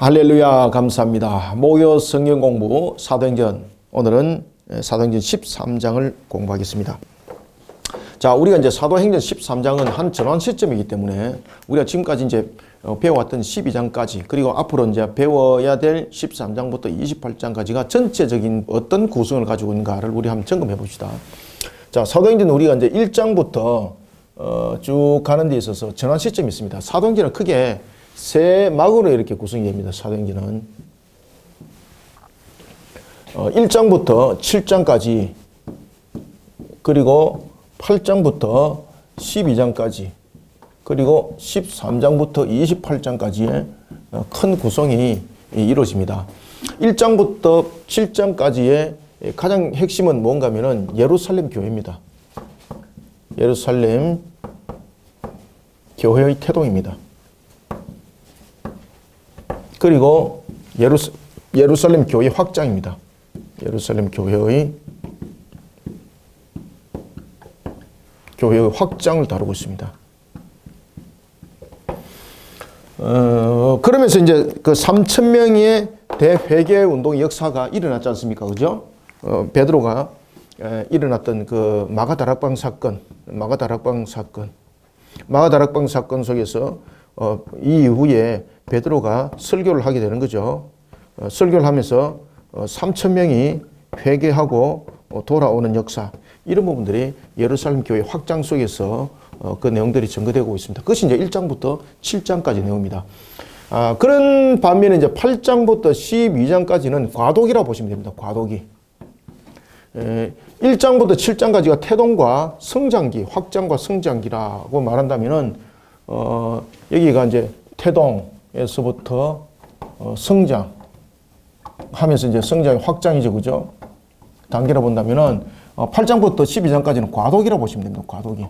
할렐루야, 감사합니다. 목요 성경 공부 사도행전, 오늘은 사도행전 13장을 공부하겠습니다. 자, 우리가 이제 사도행전 13장은 한 전환 시점이기 때문에 우리가 지금까지 이제 배워왔던 12장까지, 그리고 앞으로 이제 배워야 될 13장부터 28장까지가 전체적인 어떤 구성을 가지고 있는가를 우리 한번 점검해 봅시다. 자, 사도행전 우리가 이제 1장부터 쭉 가는 데 있어서 전환 시점이 있습니다. 사도행전은 크게 세 막으로 이렇게 구성이 됩니다. 사도행전은 1장부터 7장까지, 그리고 8장부터 12장까지, 그리고 13장부터 28장까지의 큰 구성이 이루어집니다. 1장부터 7장까지의 가장 핵심은 뭔가 하면은 예루살렘 교회입니다. 예루살렘 교회의 태동입니다. 그리고 예루살렘 교회 확장입니다. 예루살렘 교회의 확장을 다루고 있습니다. 그러면서 이제 그 3,000명의 대회개 운동의 역사가 일어났지 않습니까? 그죠? 베드로가 일어났던 그 마가다락방 사건 속에서 이 이후에 베드로가 설교를 하게 되는 거죠. 설교를 하면서 3,000명이 회개하고 돌아오는 역사, 이런 부분들이 예루살렘 교회 확장 속에서 그 내용들이 전개되고 있습니다. 그것이 이제 1장부터 7장까지 내용입니다. 그런 반면에 이제 8장부터 12장까지는 과도기라고 보시면 됩니다. 과도기. 1장부터 7장까지가 태동과 성장기, 확장과 성장기라고 말한다면은 여기가 이제 태동에서부터 성장 하면서 이제 성장의 확장이죠. 그죠? 단계로 본다면은 8장부터 12장까지는 과도기라고 보시면 됩니다. 과도기.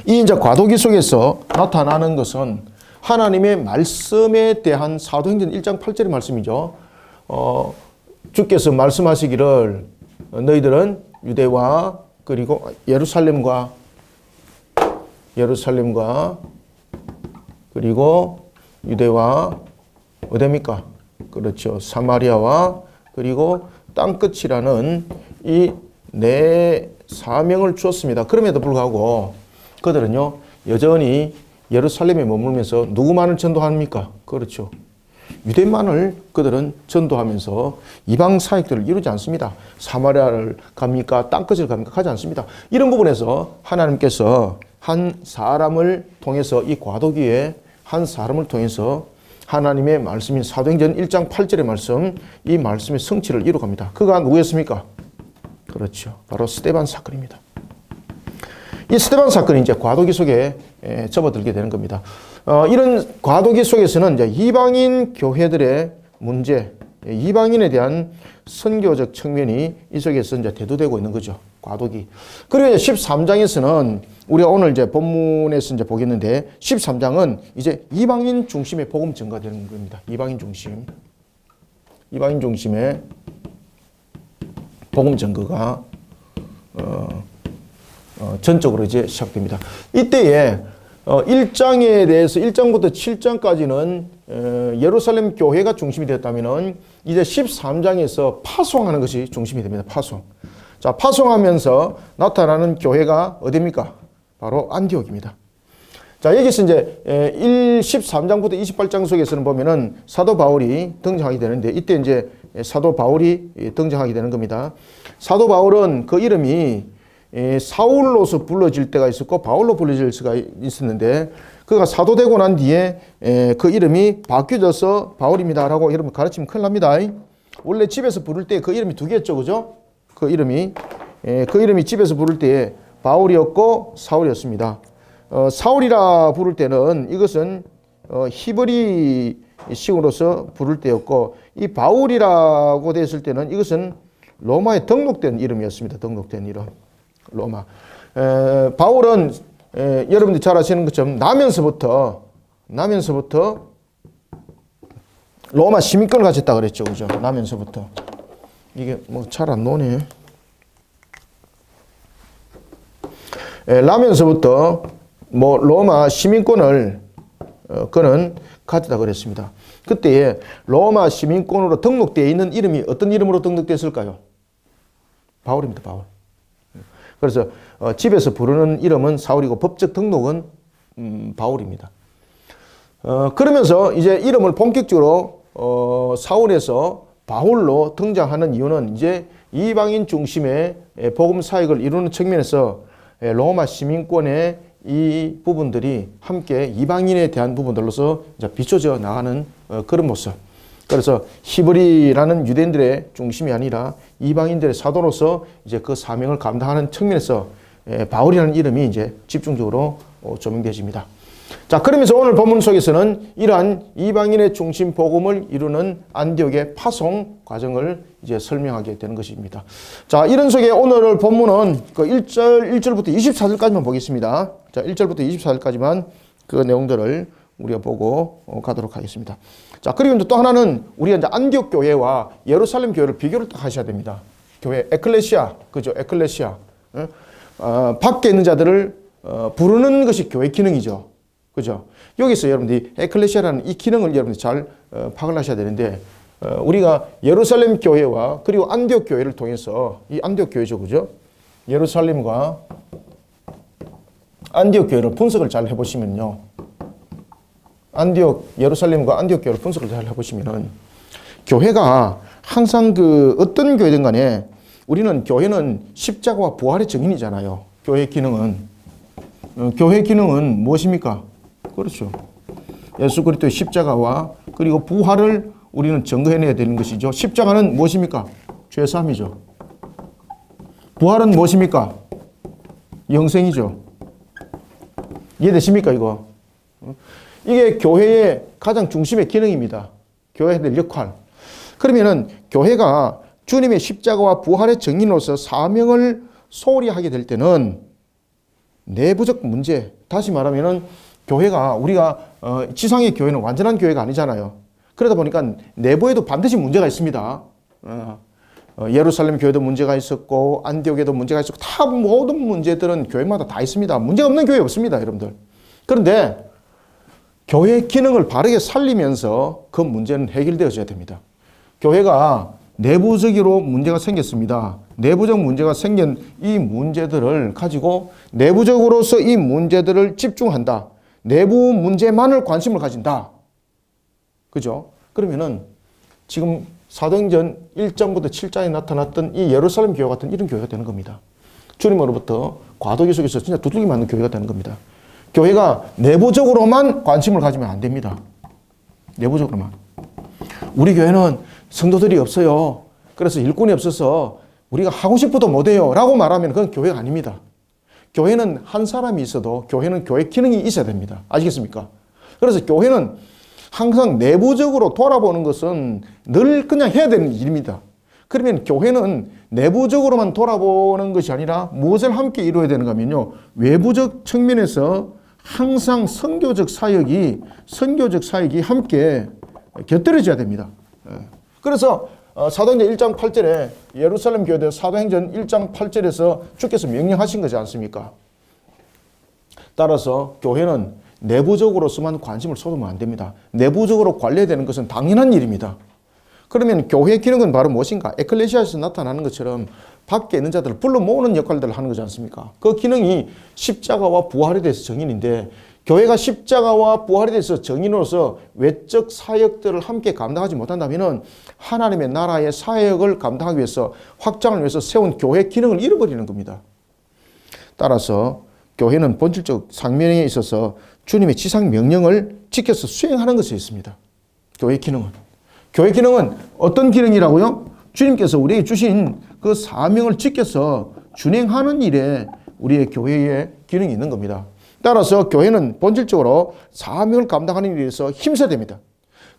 이 이제 과도기 속에서 나타나는 것은 하나님의 말씀에 대한 사도행전 1장 8절의 말씀이죠. 주께서 말씀하시기를 너희들은 유대와 그리고 예루살렘과 그리고 유대와 어디입니까? 그렇죠. 사마리아와 그리고 땅끝이라는 이 네 사명을 주었습니다. 그럼에도 불구하고 그들은요, 여전히 예루살렘에 머물면서 누구만을 전도합니까? 그렇죠. 유대만을 그들은 전도하면서 이방 사역들을 이루지 않습니다. 사마리아를 갑니까? 땅끝을 갑니까? 가지 않습니다. 이런 부분에서 하나님께서 한 사람을 통해서, 이 과도기에 한 사람을 통해서 하나님의 말씀인 사도행전 1장 8절의 말씀, 이 말씀의 성취를 이루어갑니다. 그가 누구였습니까? 그렇죠. 바로 스데반 사건입니다. 이 스데반 사건이 이제 과도기 속에 접어들게 되는 겁니다. 이런 과도기 속에서는 이제 이방인 교회들의 문제, 이방인에 대한 선교적 측면이 이 속에서 이제 대두되고 있는 거죠. 과도기. 그리고 이제 13장에서는 우리가 오늘 이제 본문에서 이제 보겠는데, 13장은 이제 이방인 중심의 복음 전가되는 겁니다. 이방인 중심의 복음 전거가 전적으로 이제 시작됩니다. 이때에 1장에 대해서 1장부터 7장까지는 예루살렘 교회가 중심이 되었다면은 이제 13장에서 파송하는 것이 중심이 됩니다. 파송. 자, 파송하면서 나타나는 교회가 어디입니까? 바로 안디옥입니다. 자, 여기서 이제 13장부터 28장 속에서는 보면은 사도 바울이 등장하게 되는데, 이때 이제 사도 바울이 등장하게 되는 겁니다. 사도 바울은 그 이름이 사울로서 불러질 때가 있었고 바울로 불러질 수가 있었는데, 그가 사도되고 난 뒤에 그 이름이 바뀌어져서 바울입니다라고 이름을 가르치면 큰일 납니다. 원래 집에서 부를 때 그 이름이 두 개였죠. 그죠? 그 이름이 집에서 부를 때 바울이었고 사울이었습니다. 사울이라 부를 때는 이것은 히브리 식으로서 부를 때였고, 이 바울이라고 됐을 때는 이것은 로마에 등록된 이름이었습니다. 등록된 이름. 로마. 바울은 여러분들이 잘 아시는 것처럼 나면서부터 로마 시민권을 가졌다 그랬죠. 그죠? 나면서부터. 이게 뭐 잘 안 나오네. 나면서부터 뭐 로마 시민권을 그는 가졌다 그랬습니다. 그때에 로마 시민권으로 등록되어 있는 이름이 어떤 이름으로 등록됐을까요? 바울입니다. 바울. 그래서 집에서 부르는 이름은 사울이고 법적 등록은 바울입니다. 그러면서 이제 이름을 본격적으로 사울에서 바울로 등장하는 이유는 이제 이방인 중심의 복음 사역을 이루는 측면에서 로마 시민권의 이 부분들이 함께 이방인에 대한 부분들로서 이제 비춰져 나가는 그런 모습. 그래서 히브리라는 유대인들의 중심이 아니라 이방인들의 사도로서 이제 그 사명을 감당하는 측면에서 바울이라는 이름이 이제 집중적으로 조명되어집니다. 자, 그러면서 오늘 본문 속에서는 이러한 이방인의 중심 복음을 이루는 안디옥의 파송 과정을 이제 설명하게 되는 것입니다. 자, 이런 속에 오늘 본문은 그 1절부터 24절까지만 보겠습니다. 자, 1절부터 24절까지만 그 내용들을 우리가 보고 가도록 하겠습니다. 자, 그리고 또 하나는 우리가 이제 안디옥 교회와 예루살렘 교회를 비교를 딱 하셔야 됩니다. 교회 에클레시아, 그죠? 에클레시아. 밖에 있는 자들을 부르는 것이 교회 기능이죠. 그죠? 여기서 여러분들이 에클레시아라는 이 기능을 여러분들이 잘 파악을 하셔야 되는데, 우리가 예루살렘 교회와 그리고 안디옥 교회를 통해서 이 안디옥 교회죠. 그죠? 예루살렘과 안디옥 교회를 분석을 잘 해보시면요. 예루살렘과 안디옥 교회를 분석을 잘 해보시면은 교회가 항상 그 어떤 교회든 간에 우리는 교회는 십자가와 부활의 증인이잖아요. 교회 기능은 무엇입니까? 그렇죠. 예수 그리스도의 십자가와 그리고 부활을 우리는 증거해내야 되는 것이죠. 십자가는 무엇입니까? 죄사함이죠. 부활은 무엇입니까? 영생이죠. 이해되십니까, 이거? 이게 교회의 가장 중심의 기능입니다. 교회에 될 역할. 그러면은 교회가 주님의 십자가와 부활의 증인으로서 사명을 소홀히 하게 될 때는 내부적 문제, 다시 말하면은 교회가 우리가 지상의 교회는 완전한 교회가 아니잖아요. 그러다 보니까 내부에도 반드시 문제가 있습니다. 예루살렘 교회도 문제가 있었고 안디옥에도 문제가 있었고 다 모든 문제들은 교회마다 다 있습니다. 문제 없는 교회 없습니다, 여러분들. 그런데 교회의 기능을 바르게 살리면서 그 문제는 해결되어져야 됩니다. 교회가 내부적으로 문제가 생겼습니다. 내부적 문제가 생긴 이 문제들을 가지고 내부적으로서 이 문제들을 집중한다. 내부 문제만을 관심을 가진다. 그죠? 그러면은 지금 사도행전 1장부터 7장에 나타났던 이 예루살렘 교회 같은 이런 교회가 되는 겁니다. 주님으로부터 과도기 속에서 진짜 두들기 맞는 교회가 되는 겁니다. 교회가 내부적으로만 관심을 가지면 안 됩니다. 내부적으로만. 우리 교회는 성도들이 없어요. 그래서 일꾼이 없어서 우리가 하고 싶어도 못해요. 라고 말하면 그건 교회가 아닙니다. 교회는 한 사람이 있어도 교회는 교회 기능이 있어야 됩니다. 아시겠습니까? 그래서 교회는 항상 내부적으로 돌아보는 것은 늘 그냥 해야 되는 일입니다. 그러면 교회는 내부적으로만 돌아보는 것이 아니라 무엇을 함께 이루어야 되는가 하면요. 외부적 측면에서 항상 선교적 사역이 함께 곁들여져야 됩니다. 그래서 사도행전 1장 8절에 예루살렘 교회들 사도행전 1장 8절에서 주께서 명령하신 거지 않습니까? 따라서 교회는 내부적으로서만 관심을 쏟으면 안 됩니다. 내부적으로 관리해야 되는 것은 당연한 일입니다. 그러면 교회의 기능은 바로 무엇인가? 에클레시아에서 나타나는 것처럼 밖에 있는 자들을 불러 모으는 역할들을 하는 거지 않습니까? 그 기능이 십자가와 부활에 대해서 정인인데 교회가 십자가와 부활에 대해서 정인으로서 외적 사역들을 함께 감당하지 못한다면 하나님의 나라의 사역을 감당하기 위해서 확장을 위해서 세운 교회 기능을 잃어버리는 겁니다. 따라서 교회는 본질적 상명에 있어서 주님의 지상 명령을 지켜서 수행하는 것에 있습니다. 교회 기능은. 교회 기능은 어떤 기능이라고요? 주님께서 우리에게 주신 그 사명을 지켜서 준행하는 일에 우리의 교회의 기능이 있는 겁니다. 따라서 교회는 본질적으로 사명을 감당하는 일에 있어서 힘써야 됩니다.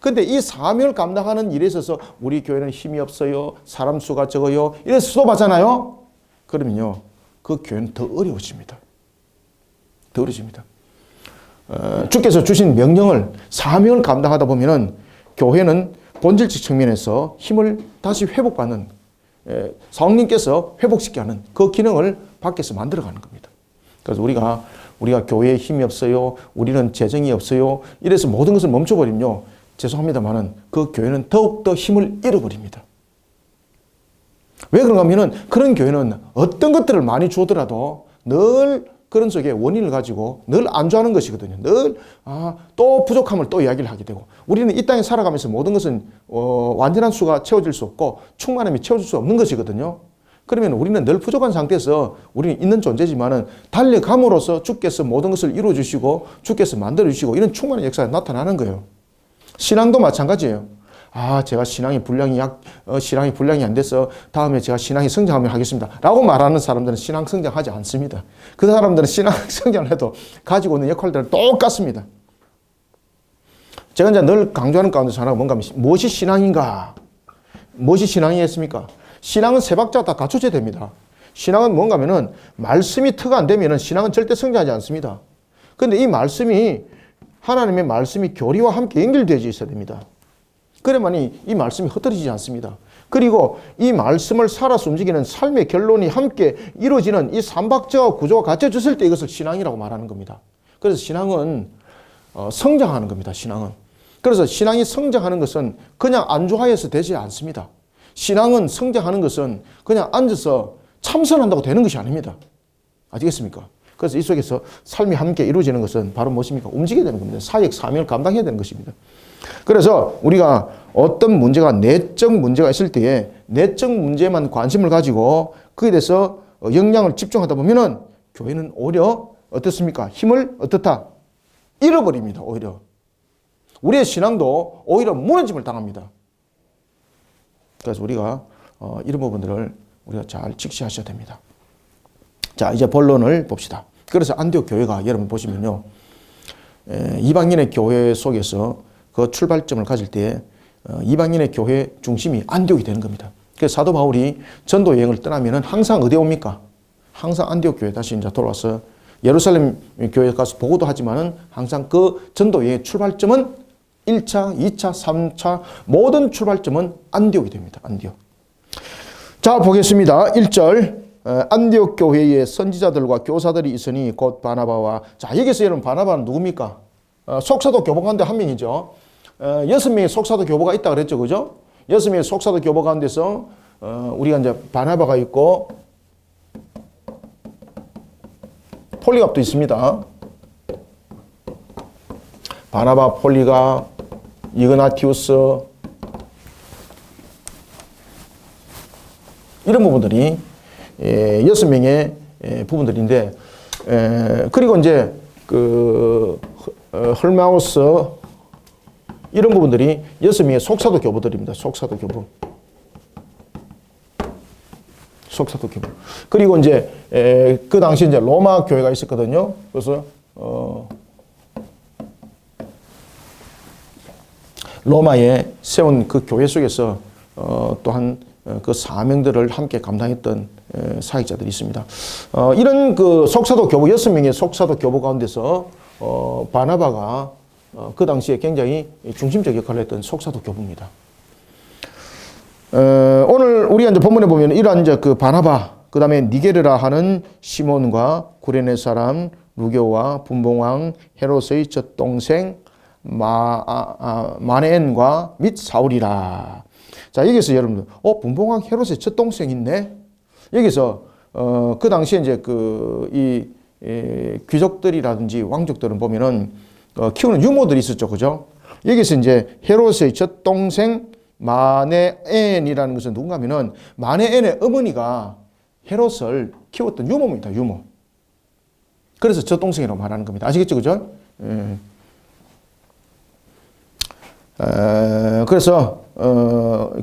그런데 이 사명을 감당하는 일에 있어서 우리 교회는 힘이 없어요. 사람 수가 적어요. 이래서 수도받잖아요. 그러면요. 그 교회는 더 어려워집니다. 더 어려워집니다. 주께서 주신 명령을 사명을 감당하다 보면은 교회는 본질적 측면에서 힘을 다시 회복받는 성령께서 회복시키게 하는 그 기능을 밖에서 만들어가는 겁니다. 그래서 우리가 우리가 교회에 힘이 없어요. 우리는 재정이 없어요. 이래서 모든 것을 멈춰버리면요. 죄송합니다만은 그 교회는 더욱더 힘을 잃어버립니다. 왜 그런가 하면은 그런 교회는 어떤 것들을 많이 주더라도 늘 그런 속에 원인을 가지고 늘 안주하는 것이거든요. 늘 또 부족함을 또 이야기를 하게 되고 우리는 이 땅에 살아가면서 모든 것은 완전한 수가 채워질 수 없고 충만함이 채워질 수 없는 것이거든요. 그러면 우리는 늘 부족한 상태에서 우리는 있는 존재지만은 달려감으로써 주께서 모든 것을 이루어주시고 주께서 만들어주시고 이런 충만한 역사가 나타나는 거예요. 신앙도 마찬가지예요. 제가 신앙이 분량이 안 돼서 다음에 제가 신앙이 성장하면 하겠습니다. 라고 말하는 사람들은 신앙 성장하지 않습니다. 그 사람들은 신앙 성장을 해도 가지고 있는 역할들은 똑같습니다. 제가 이제 늘 강조하는 가운데서 하나가 뭔가 무엇이 신앙인가? 무엇이 신앙이겠습니까? 신앙은 세 박자가 다 갖춰져야 됩니다. 신앙은 뭔가 하면은 말씀이 터가 안 되면은 신앙은 절대 성장하지 않습니다. 그런데 이 말씀이 하나님의 말씀이 교리와 함께 연결되어 있어야 됩니다. 그래야만이 이 말씀이 흩어지지 않습니다. 그리고 이 말씀을 살아서 움직이는 삶의 결론이 함께 이루어지는 이 삼박자와 구조가 갖춰졌을 때 이것을 신앙이라고 말하는 겁니다. 그래서 신앙은 성장하는 겁니다. 신앙은. 그래서 신앙이 성장하는 것은 그냥 안주하여서 되지 않습니다. 신앙은 성장하는 것은 그냥 앉아서 참선한다고 되는 것이 아닙니다. 아시겠습니까? 그래서 이 속에서 삶이 함께 이루어지는 것은 바로 무엇입니까? 움직여야 되는 겁니다. 사역, 사명을 감당해야 되는 것입니다. 그래서 우리가 어떤 문제가 내적 문제가 있을 때에 내적 문제만 관심을 가지고 거기에 대해서 역량을 집중하다 보면은 교회는 오히려 어떻습니까? 힘을 어떻다? 잃어버립니다. 오히려. 우리의 신앙도 오히려 무너짐을 당합니다. 그래서 우리가 이런 부분들을 우리가 잘 직시하셔야 됩니다. 자, 이제 본론을 봅시다. 그래서 안디옥 교회가 여러분 보시면요. 이방인의 교회 속에서 그 출발점을 가질 때 이방인의 교회 중심이 안디옥이 되는 겁니다. 그래서 사도 바울이 전도 여행을 떠나면은 항상 어디에 옵니까? 항상 안디옥 교회 다시 이제 돌아와서 예루살렘 교회에 가서 보고도 하지만은 항상 그 전도 여행의 출발점은 1차, 2차, 3차 모든 출발점은 안디옥이 됩니다. 안디옥. 자, 보겠습니다. 1절. 안디옥 교회에 선지자들과 교사들이 있으니 곧 바나바와 자, 여기서 여러분 바나바는 누굽니까? 속사도 교포 가운데 한 명이죠. 6명의 속사도 교포가 있다 그랬죠. 그죠? 6명의 속사도 교포 가운데서 우리가 이제 바나바가 있고 폴리갑도 있습니다. 바나바, 폴리갑, 이그나티우스 이런 부분들이 6명의 부분들인데 그리고 이제 그 헐마우스 이런 부분들이 6명의 속사도 교부들입니다. 속사도 교부. 속사도 교부. 그리고 이제 그 당시 이제 로마 교회가 있었거든요. 그래서 로마에 세운 그 교회 속에서 또한 그 사명들을 함께 감당했던 사역자들이 있습니다. 이런 그 속사도 교부 6명의 속사도 교부 가운데서 바나바가 그 당시에 굉장히 중심적 역할을 했던 속사도 교부입니다. 오늘 우리가 이제 본문에 보면 이러한 이제 그 바나바, 그 다음에 니게르라 하는 시몬과 구레네 사람 루교와 분봉왕 헤롯의 첫 동생 마네엔과 및 사울이라. 자, 여기서 여러분들, 분봉왕 헤롯의 첫 동생 있네? 여기서, 그 당시에 이제 귀족들이라든지 왕족들은 보면은, 키우는 유모들이 있었죠. 그죠? 여기서 이제 헤롯의 첫 동생 마네엔이라는 것은 누군가 하면은, 마네엔의 어머니가 헤롯을 키웠던 유모입니다. 유모. 그래서 첫 동생이라고 말하는 겁니다. 아시겠죠? 그죠? 그래서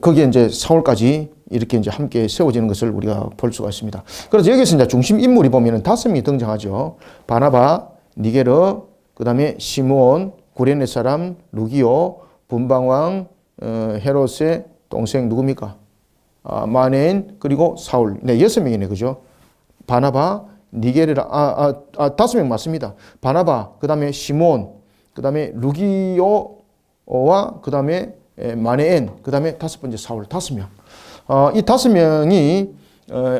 거기에 이제 사울까지 이렇게 이제 함께 세워지는 것을 우리가 볼 수가 있습니다. 그래서 여기서 이제 중심 인물이 보면은 5명이 등장하죠. 바나바, 니게르, 그 다음에 시므온, 구레네 사람, 루기오, 분방왕, 헤롯의 동생 누굽니까? 마네인, 그리고 사울. 네, 6명이네, 그죠? 바나바, 니게르라, 5명 맞습니다. 바나바, 그 다음에 시므온, 그 다음에 루기오와 그 다음에 마네엔, 그 다음에 5번째 사울, 5명. 이 5명이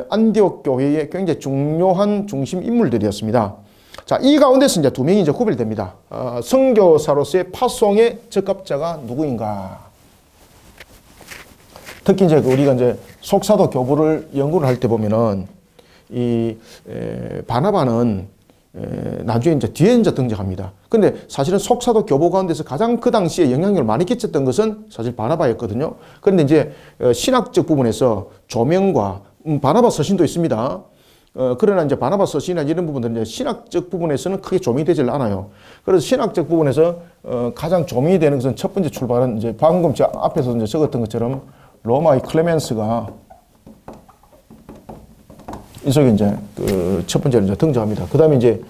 안디옥 교회의 굉장히 중요한 중심 인물들이었습니다. 자, 이 가운데서 이제 두 명이 이제 구별됩니다. 선교사로서의 파송의 적합자가 누구인가? 특히 이제 우리가 이제 속사도 교부를 연구를 할 때 보면은 바나바는 나중에 이제 뒤에 이제 등장합니다. 근데 사실은 속사도 교부 가운데서 가장 그 당시에 영향력을 많이 끼쳤던 것은 사실 바나바였거든요. 그런데 이제 신학적 부분에서 조명과 바나바 서신도 있습니다. 그러나 이제 바나바 서신이나 이런 부분들은 이제 신학적 부분에서는 크게 조명이 되질 않아요. 그래서 신학적 부분에서 가장 조명이 되는 것은 첫 번째 출발은 이제 방금 제가 앞에서 이제 적었던 것처럼 로마의 클레멘스가 이 속에 이제 그 첫 번째로 이제 등장합니다. 그 다음에 이제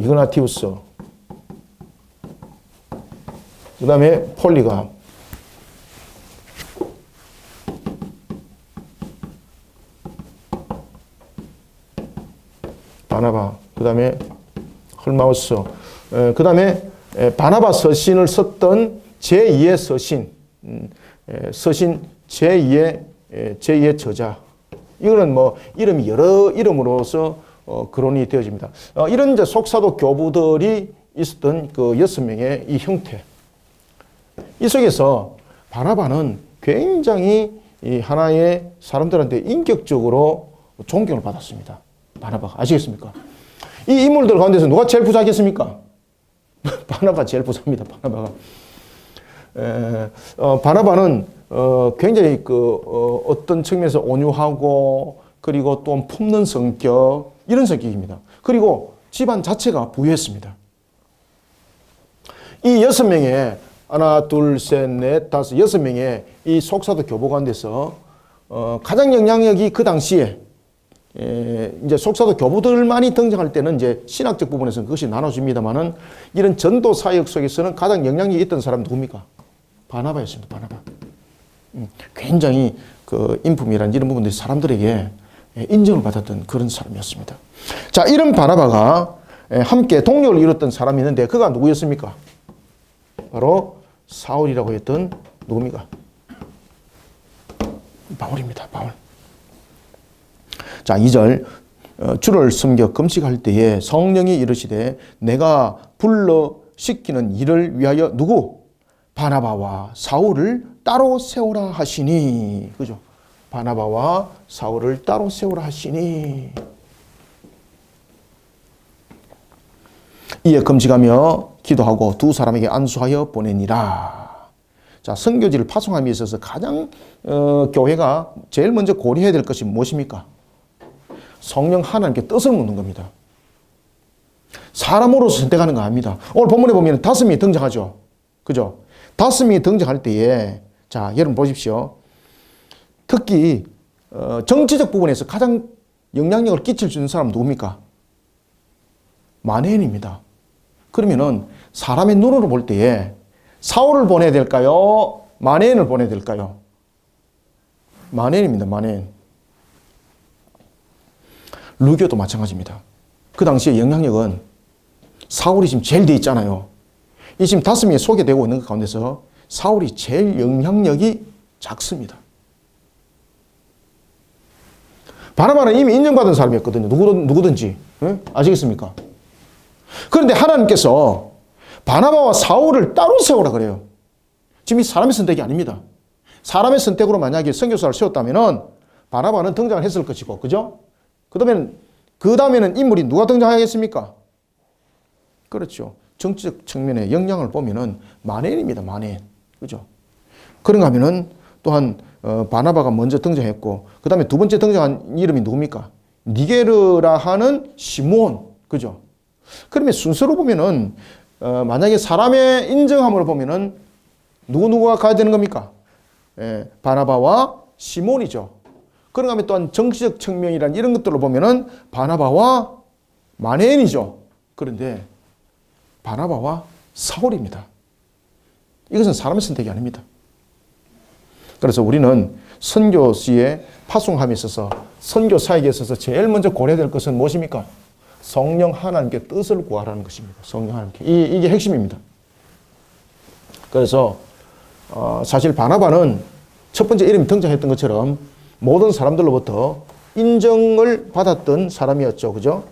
이그나티우스, 그 다음에 폴리가, 바나바, 그 다음에 헐마우스, 그 다음에 바나바 서신을 썼던 제2의 서신 제2의 저자. 이거는 뭐 이름이 여러 이름으로서 거론이 되어집니다. 이런 이제 속사도 교부들이 있었던 그 6명의 이 형태. 이 속에서 바나바는 굉장히 이 하나의 사람들한테 인격적으로 존경을 받았습니다. 바나바가. 아시겠습니까? 이 인물들 가운데서 누가 제일 부자겠습니까? 바나바가 제일 부자입니다. 바나바가. 바나바는 굉장히 어떤 측면에서 온유하고 그리고 또 품는 성격 이런 성격입니다. 그리고 집안 자체가 부유했습니다. 이 6명의 하나, 둘, 셋, 넷, 다섯, 6명의 이 속사도 교부 가운데서 가장 영향력이 그 당시에 이제 속사도 교부들만이 등장할 때는 이제 신학적 부분에서는 그것이 나눠집니다만은 이런 전도 사역 속에서는 가장 영향력이 있던 사람 누굽니까? 바나바였습니다. 바나바. 굉장히 그 인품이란 이런 부분들이 사람들에게 인정을 받았던 그런 사람이었습니다. 자, 이런 바나바가 함께 동력을 이뤘던 사람이 있는데 그가 누구였습니까? 바로 사울이라고 했던 누굽니까? 바울입니다. 바울. 자, 2절 주를 섬겨 금식할 때에 성령이 이르시되 내가 불러 시키는 일을 위하여 누구? 바나바와 사울을 따로 세우라 하시니. 그죠? 바나바와 사울을 따로 세우라 하시니. 이에 금식하며 기도하고 두 사람에게 안수하여 보내니라. 자, 선교지를 파송함에 있어서 가장 교회가 제일 먼저 고려해야 될 것이 무엇입니까? 성령 하나님께 뜻을 묻는 겁니다. 사람으로서 선택하는 거 아닙니다. 오늘 본문에 보면 5명이 등장하죠. 그죠? 5명이 등장할 때에 자, 여러분 보십시오. 특히 정치적 부분에서 가장 영향력을 끼칠 수 있는 사람은 누굽니까? 마네인입니다. 그러면은 사람의 눈으로 볼 때에 사울을 보내야 될까요? 마네인을 보내야 될까요? 마네인입니다. 마네인. 루교도 마찬가지입니다. 그 당시에 영향력은 사울이 지금 제일 돼 있잖아요. 이 지금 5명이 소개되고 있는 것 가운데서 사울이 제일 영향력이 작습니다. 바나바는 이미 인정받은 사람이었거든요. 누구든지. 네? 아시겠습니까? 그런데 하나님께서 바나바와 사울을 따로 세우라 그래요. 지금 이 사람의 선택이 아닙니다. 사람의 선택으로 만약에 선교사를 세웠다면 바나바는 등장을 했을 것이고, 그죠? 그 다음에는 인물이 누가 등장하겠습니까? 그렇죠. 정치적 측면의 영향을 보면은 마네인입니다. 마네인. 그죠? 그런가 하면은 또한 바나바가 먼저 등장했고, 그 다음에 두 번째 등장한 이름이 누굽니까? 니게르라 하는 시몬. 그죠? 그러면 순서로 보면은 만약에 사람의 인정함으로 보면은 누구가 가야 되는 겁니까? 바나바와 시몬이죠. 그런가 하면 또한 정치적 측면이란 이런 것들로 보면은 바나바와 마네인이죠. 그런데 바나바와 사울입니다. 이것은 사람의 선택이 아닙니다. 그래서 우리는 선교시의 파송함에 있어서 선교 사역에 있어서 제일 먼저 고려해야 될 것은 무엇입니까? 성령 하나님께 뜻을 구하라는 것입니다. 성령 하나님께. 이게 핵심입니다. 그래서 사실 바나바는 첫 번째 이름이 등장했던 것처럼 모든 사람들로부터 인정을 받았던 사람이었죠. 그죠?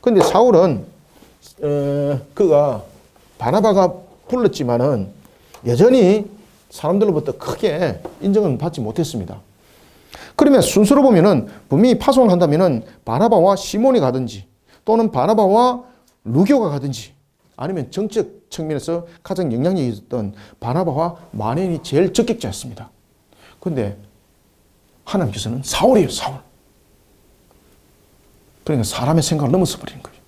근데 사울은 그가 바나바가 불렀지만은 여전히 사람들로부터 크게 인정은 받지 못했습니다. 그러면 순서로 보면은 분명히 파송을 한다면은 바나바와 시몬이 가든지 또는 바나바와 루교가 가든지 아니면 정책 측면에서 가장 영향력이 있었던 바나바와 마네인이 제일 적격자였습니다. 그런데 하나님께서는 사울이에요, 사울. 그러니까 사람의 생각을 넘어서 버리는 거예요.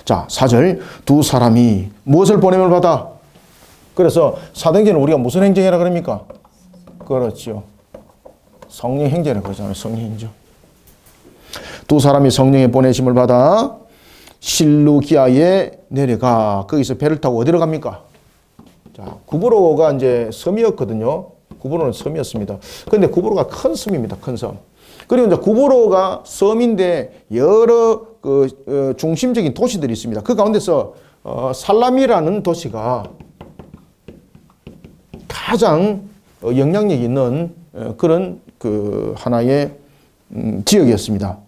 자, 4절 두 사람이 무엇을 보냄을 받아? 그래서 사도행전은 우리가 무슨 행정이라 그럽니까? 그렇죠. 성령 행전이라고 그러잖아요. 성령 행전. 두 사람이 성령의 보내심을 받아 실루기아에 내려가 거기서 배를 타고 어디로 갑니까? 자, 구브로가 이제 섬이었거든요. 구브로는 섬이었습니다. 그런데 구브로가 큰 섬입니다. 큰 섬. 그리고 이제 구브로가 섬인데 여러 중심적인 도시들이 있습니다. 그 가운데서 살람이라는 도시가 가장 영향력 있는 그런 하나의 지역이었습니다.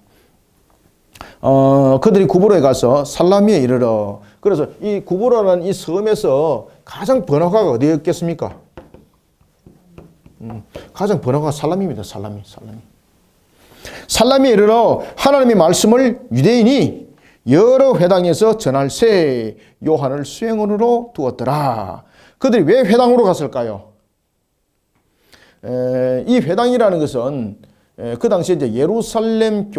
그들이 구브로에 가서 살라미에 이르러, 그래서 이 구브로라는 이 섬에서 가장 번화가가 어디였겠습니까? 가장 번화가가 살라미입니다. 살라미에 이르러 하나님의 말씀을 유대인이 여러 회당에서 전할세 요한을 수행원으로 두었더라. 그들이 왜 회당으로 갔을까요? 이 회당이라는 것은 그 당시에 이제 예루살렘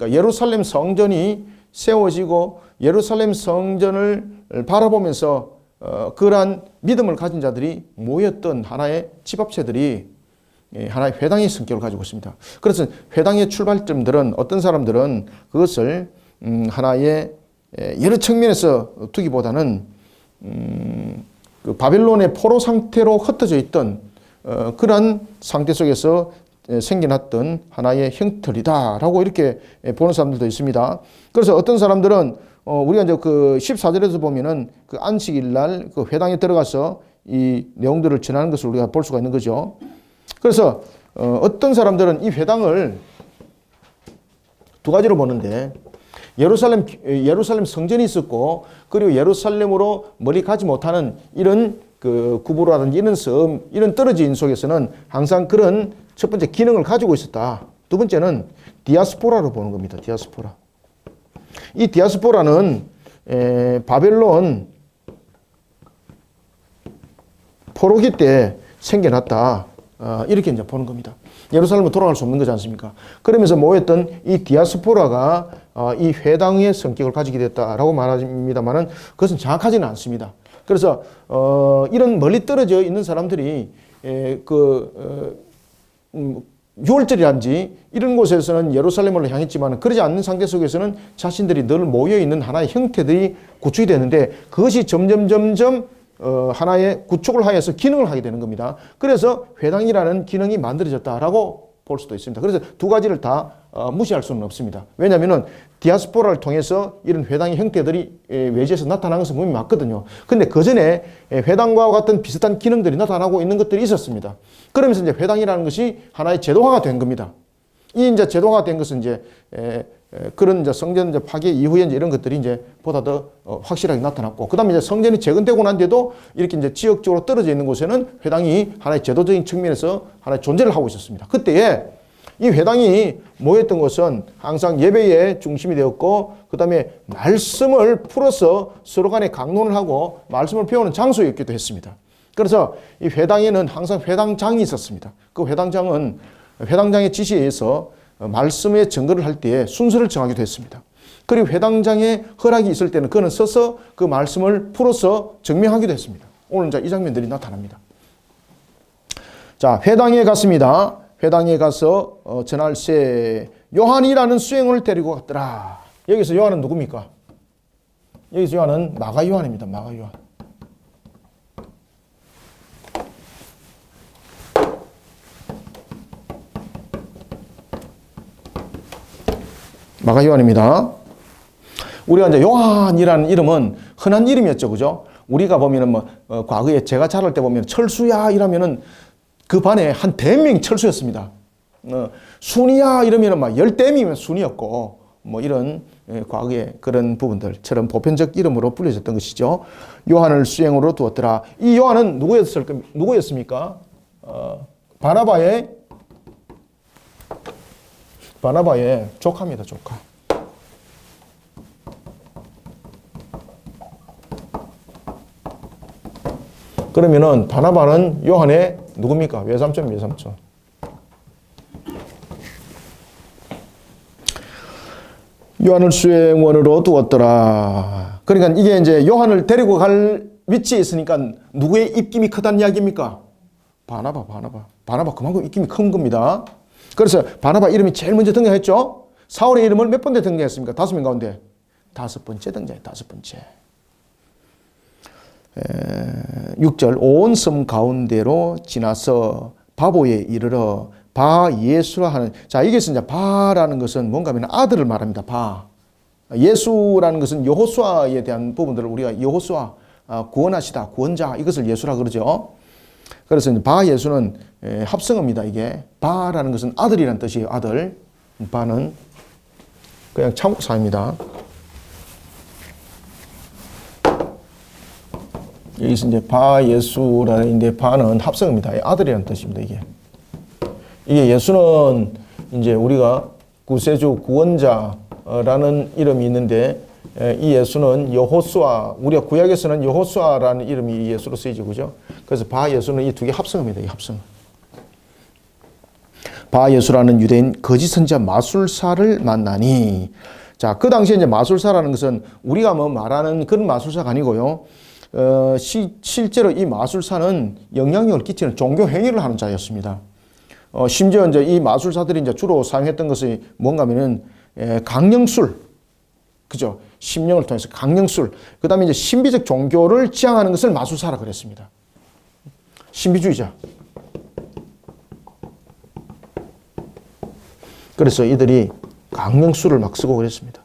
예루살렘 성전이 세워지고 예루살렘 성전을 바라보면서 그러한 믿음을 가진 자들이 모였던 하나의 집합체들이 하나의 회당의 성격을 가지고 있습니다. 그래서 회당의 출발점들은 어떤 사람들은 그것을 하나의 여러 측면에서 두기보다는 그 바벨론의 포로 상태로 흩어져 있던 그러한 상태 속에서 생겨났던 하나의 형틀이다라고 이렇게 보는 사람들도 있습니다. 그래서 어떤 사람들은 우리가 이제 그 14절에서 보면은 그 안식일 날 그 회당에 들어가서 이 내용들을 전하는 것을 우리가 볼 수가 있는 거죠. 그래서 어떤 사람들은 이 회당을 두 가지로 보는데 예루살렘 성전이 있었고 그리고 예루살렘으로 멀리 가지 못하는 이런 그 구브로라든지 이런 섬, 이런 떨어진 속에서는 항상 그런 첫 번째 기능을 가지고 있었다. 두 번째는 디아스포라로 보는 겁니다. 디아스포라. 이 디아스포라는 바벨론 포로기 때 생겨났다. 이렇게 이제 보는 겁니다. 예루살렘으로 돌아갈 수 없는 거지 않습니까? 그러면서 모였던 이 디아스포라가 이 회당의 성격을 가지게 됐다라고 말합니다만은 그것은 정확하지는 않습니다. 그래서 이런 멀리 떨어져 있는 사람들이 6월절이란지 이런 곳에서는 예루살렘으로 향했지만 그러지 않는 상태 속에서는 자신들이 늘 모여있는 하나의 형태들이 구축이 되는데 그것이 점점 하나의 구축을 하여서 기능을 하게 되는 겁니다. 그래서 회당이라는 기능이 만들어졌다라고 볼 수도 있습니다. 그래서 두 가지를 다 무시할 수는 없습니다. 왜냐하면 디아스포라를 통해서 이런 회당의 형태들이 외지에서 나타난 것은 분명히 맞거든요. 근데 그 전에 회당과 같은 비슷한 기능들이 나타나고 있는 것들이 있었습니다. 그러면서 이제 회당이라는 것이 하나의 제도화가 된 겁니다. 이 이제 제도화가 된 것은 이제 그런 이제 성전 이제 파괴 이후에 이제 이런 것들이 이제 보다 더 확실하게 나타났고, 그 다음에 이제 성전이 재건되고 난 뒤에도 이렇게 이제 지역적으로 떨어져 있는 곳에는 회당이 하나의 제도적인 측면에서 하나의 존재를 하고 있었습니다. 그때에 이 회당이 모였던 것은 항상 예배의 중심이 되었고, 그 다음에 말씀을 풀어서 서로 간에 강론을 하고 말씀을 배우는 장소였기도 했습니다. 그래서 이 회당에는 항상 회당장이 있었습니다. 그 회당장은 회당장의 지시에 의해서 말씀의 증거를 할 때에 순서를 정하기도 했습니다. 그리고 회당장의 허락이 있을 때는 그는 서서 그 말씀을 풀어서 증명하기도 했습니다. 오늘 이제 이 장면들이 나타납니다. 자, 회당에 갔습니다. 회당에 가서 전할세 요한이라는 수행을 데리고 갔더라. 여기서 요한은 누굽니까? 여기서 요한은 마가 요한입니다. 마가 요한. 마가 요한입니다. 우리가 이제 요한이라는 이름은 흔한 이름이었죠, 그죠? 우리가 보면은 과거에 제가 자랄 때 보면 철수야 이러면은 그 반에 한 100명이 철수였습니다. 순이야 이러면은 막 10대명이면 순이었고, 뭐 이런 과거의 그런 부분들처럼 보편적 이름으로 불려졌던 것이죠. 요한을 수행으로 두었더라. 이 요한은 누구였습니까? 바나바의 조카입니다. 조카. 그러면은 바나바는 요한의 누굽니까? 외삼촌. 요한을 수행원으로 두었더라. 그러니까 이게 이제 요한을 데리고 갈 위치에 있으니까 누구의 입김이 크다는 이야기입니까? 바나바 그만큼 입김이 큰 겁니다. 그래서 바나바 이름이 제일 먼저 등장했죠. 사울의 이름을 몇 번째 등장했습니까? 5명 가운데 5번째 등장해. 5번째. 6절 온 섬 가운데로 지나서 바보에 이르러 바 예수라 하는, 자, 여기서 이제 바라는 것은 뭔가 하면 아들을 말합니다. 바. 예수라는 것은 여호수아에 대한 부분들을 우리가 여호수아 구원하시다, 구원자, 이것을 예수라 그러죠. 그래서 이제 바 예수는 합성어입니다. 이게 바라는 것은 아들이라는 뜻이에요. 아들. 바는 그냥 참고사입니다. 여기서 이제 바 예수라는데 바는 합성어입니다. 아들이라는 뜻입니다. 이게 예수는 이제 우리가 구세주 구원자라는 이름이 있는데 이 예수는 여호수아, 우리가 구약에서는 여호수아라는 이름이 예수로 쓰이죠. 그죠? 그래서 바 예수는 이 두 개 합성어입니다. 이 합성어. 바 예수라는 유대인 거짓 선지자 마술사를 만나니, 자, 그 당시에 이제 마술사라는 것은 우리가 뭐 말하는 그런 마술사가 아니고요. 실제로 이 마술사는 영향력을 끼치는 종교 행위를 하는 자였습니다. 심지어 이제 이 마술사들이 이제 주로 사용했던 것이 뭔가 하면은 강령술, 그죠? 심령을 통해서 강령술, 그 다음에 이제 신비적 종교를 지향하는 것을 마술사라 그랬습니다. 신비주의자. 그래서 이들이 강령술을 막 쓰고 그랬습니다.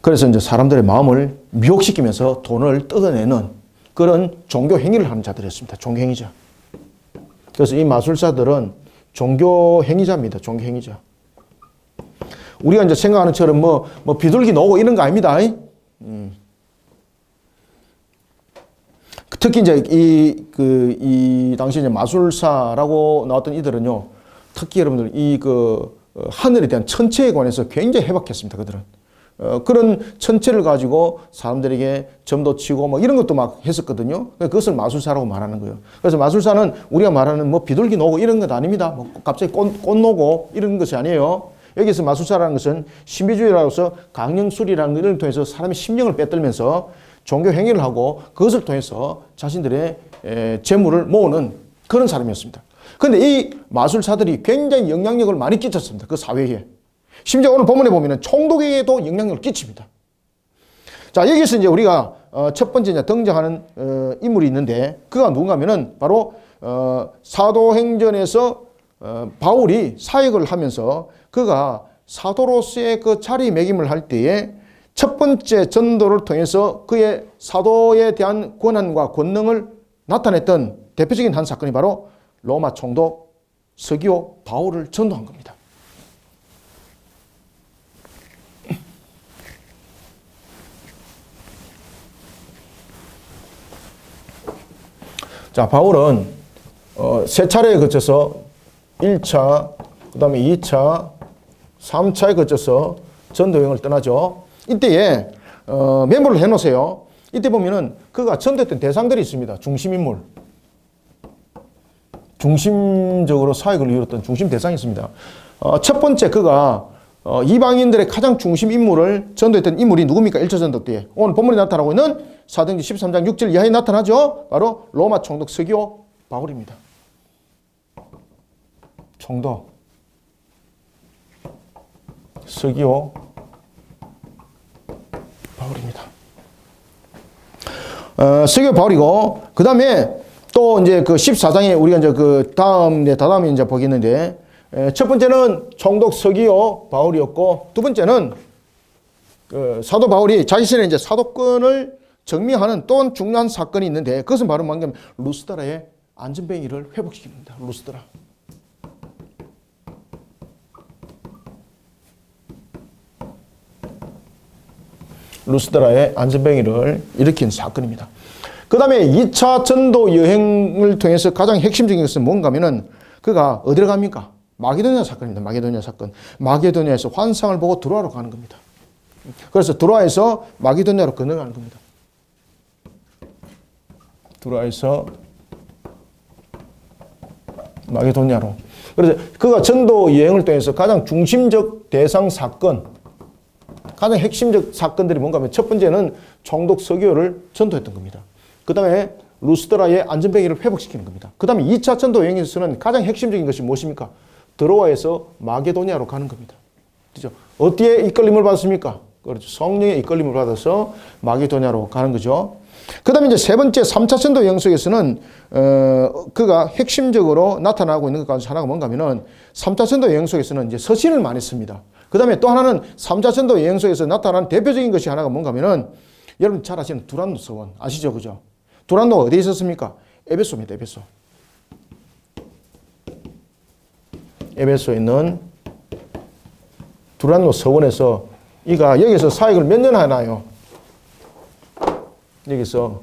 그래서 이제 사람들의 마음을 미혹시키면서 돈을 뜯어내는 그런 종교 행위를 하는 자들이었습니다. 종교 행위자. 그래서 이 마술사들은 종교 행위자입니다. 종교 행위자. 우리가 이제 생각하는 처럼 뭐 비둘기 놓고 이런 거 아닙니다. 특히 이제 이 당시 이제 마술사라고 나왔던 이들은요, 특히 여러분들 하늘에 대한 천체에 관해서 굉장히 해박했습니다. 그들은. 그런 천체를 가지고 사람들에게 점도 치고 뭐 이런 것도 막 했었거든요. 그것을 마술사라고 말하는 거예요. 그래서 마술사는 우리가 말하는 뭐 비둘기 놓고 이런 것 아닙니다. 뭐 갑자기 꽃 놓고 이런 것이 아니에요. 여기서 마술사라는 것은 신비주의라고서 강령술이라는 것을 통해서 사람의 심령을 빼들면서 종교 행위를 하고 그것을 통해서 자신들의 재물을 모으는 그런 사람이었습니다. 그런데 이 마술사들이 굉장히 영향력을 많이 끼쳤습니다. 그 사회에. 심지어 오늘 본문에 보면은 총독에게도 영향력을 끼칩니다. 자, 여기서 이제 우리가 첫 번째 이제 등장하는 인물이 있는데 그가 누군가 하면은 바로 사도행전에서 바울이 사역을 하면서 그가 사도로서의 그 자리매김을 할 때에 첫 번째 전도를 통해서 그의 사도에 대한 권한과 권능을 나타냈던 대표적인 한 사건이 바로 로마 총독 서기오 바울을 전도한 겁니다. 자, 바울은 세 차례에 거쳐서 1차, 그 다음에 2차, 3차에 거쳐서 전도여행을 떠나죠. 이때에 메모를 해놓으세요. 이때 보면은 그가 전도했던 대상들이 있습니다. 중심인물. 중심적으로 사역을 이뤘던 중심 대상이 있습니다. 첫 번째 그가 이방인들의 가장 중심 인물을 전도했던 인물이 누굽니까? 1차 전도 때. 오늘 본문에 나타나고 있는 사도행전 13장 6절 이하에 나타나죠. 바로 로마 총독 서기오 바울입니다. 총독 서기오 바울입니다. 서기오 바울이고, 그 다음에 또 이제 그 14장에 우리가 이제 그 다음에 이제 보겠는데, 첫 번째는 총독 서기오 바울이었고, 두 번째는 그 사도 바울이 자신의 이제 사도권을 정리하는 또 중요한 사건이 있는데, 그것은 바로 뭐냐면 루스드라의 안전뱅이를 회복시킵니다. 루스드라. 루스드라의 안전병기를 일으킨 사건입니다. 그 다음에 2차 전도 여행을 통해서 가장 핵심적인 것은 뭔가 하면은 그가 어디로 갑니까? 마게도냐 사건입니다. 마게도냐 사건. 마게도냐에서 환상을 보고 드로아로 가는 겁니다. 그래서 드로아에서 마게도냐로 건너가는 겁니다. 드로아에서 마게도냐로. 그래서 그가 전도 여행을 통해서 가장 중심적 대상 사건, 가장 핵심적 사건들이 뭔가 하면 첫 번째는 총독 서기오를 전도했던 겁니다. 그 다음에 루스드라의 안전병기를 회복시키는 겁니다. 그 다음에 2차 전도 여행에서는 가장 핵심적인 것이 무엇입니까? 드로아에서 마게도냐로 가는 겁니다. 그죠? 어디에 이끌림을 받습니까? 그렇죠. 성령의 이끌림을 받아서 마게도냐로 가는 거죠. 그 다음에 이제 세 번째 3차 전도 여행 속에서는, 그가 핵심적으로 나타나고 있는 것 가운데 하나가 뭔가 하면은 3차 전도 여행 속에서는 이제 서신을 많이 씁니다. 그 다음에 또 하나는 3차 전도 여행 속에서 나타나는 대표적인 것이 하나가 뭔가 하면은 여러분 잘 아시는 두란노 서원 아시죠? 그죠? 두란노가 어디에 있었습니까? 에베소입니다. 에베소. 에베소에 있는 두란노 서원에서 이가 여기서 사역을 몇 년 하나요? 여기서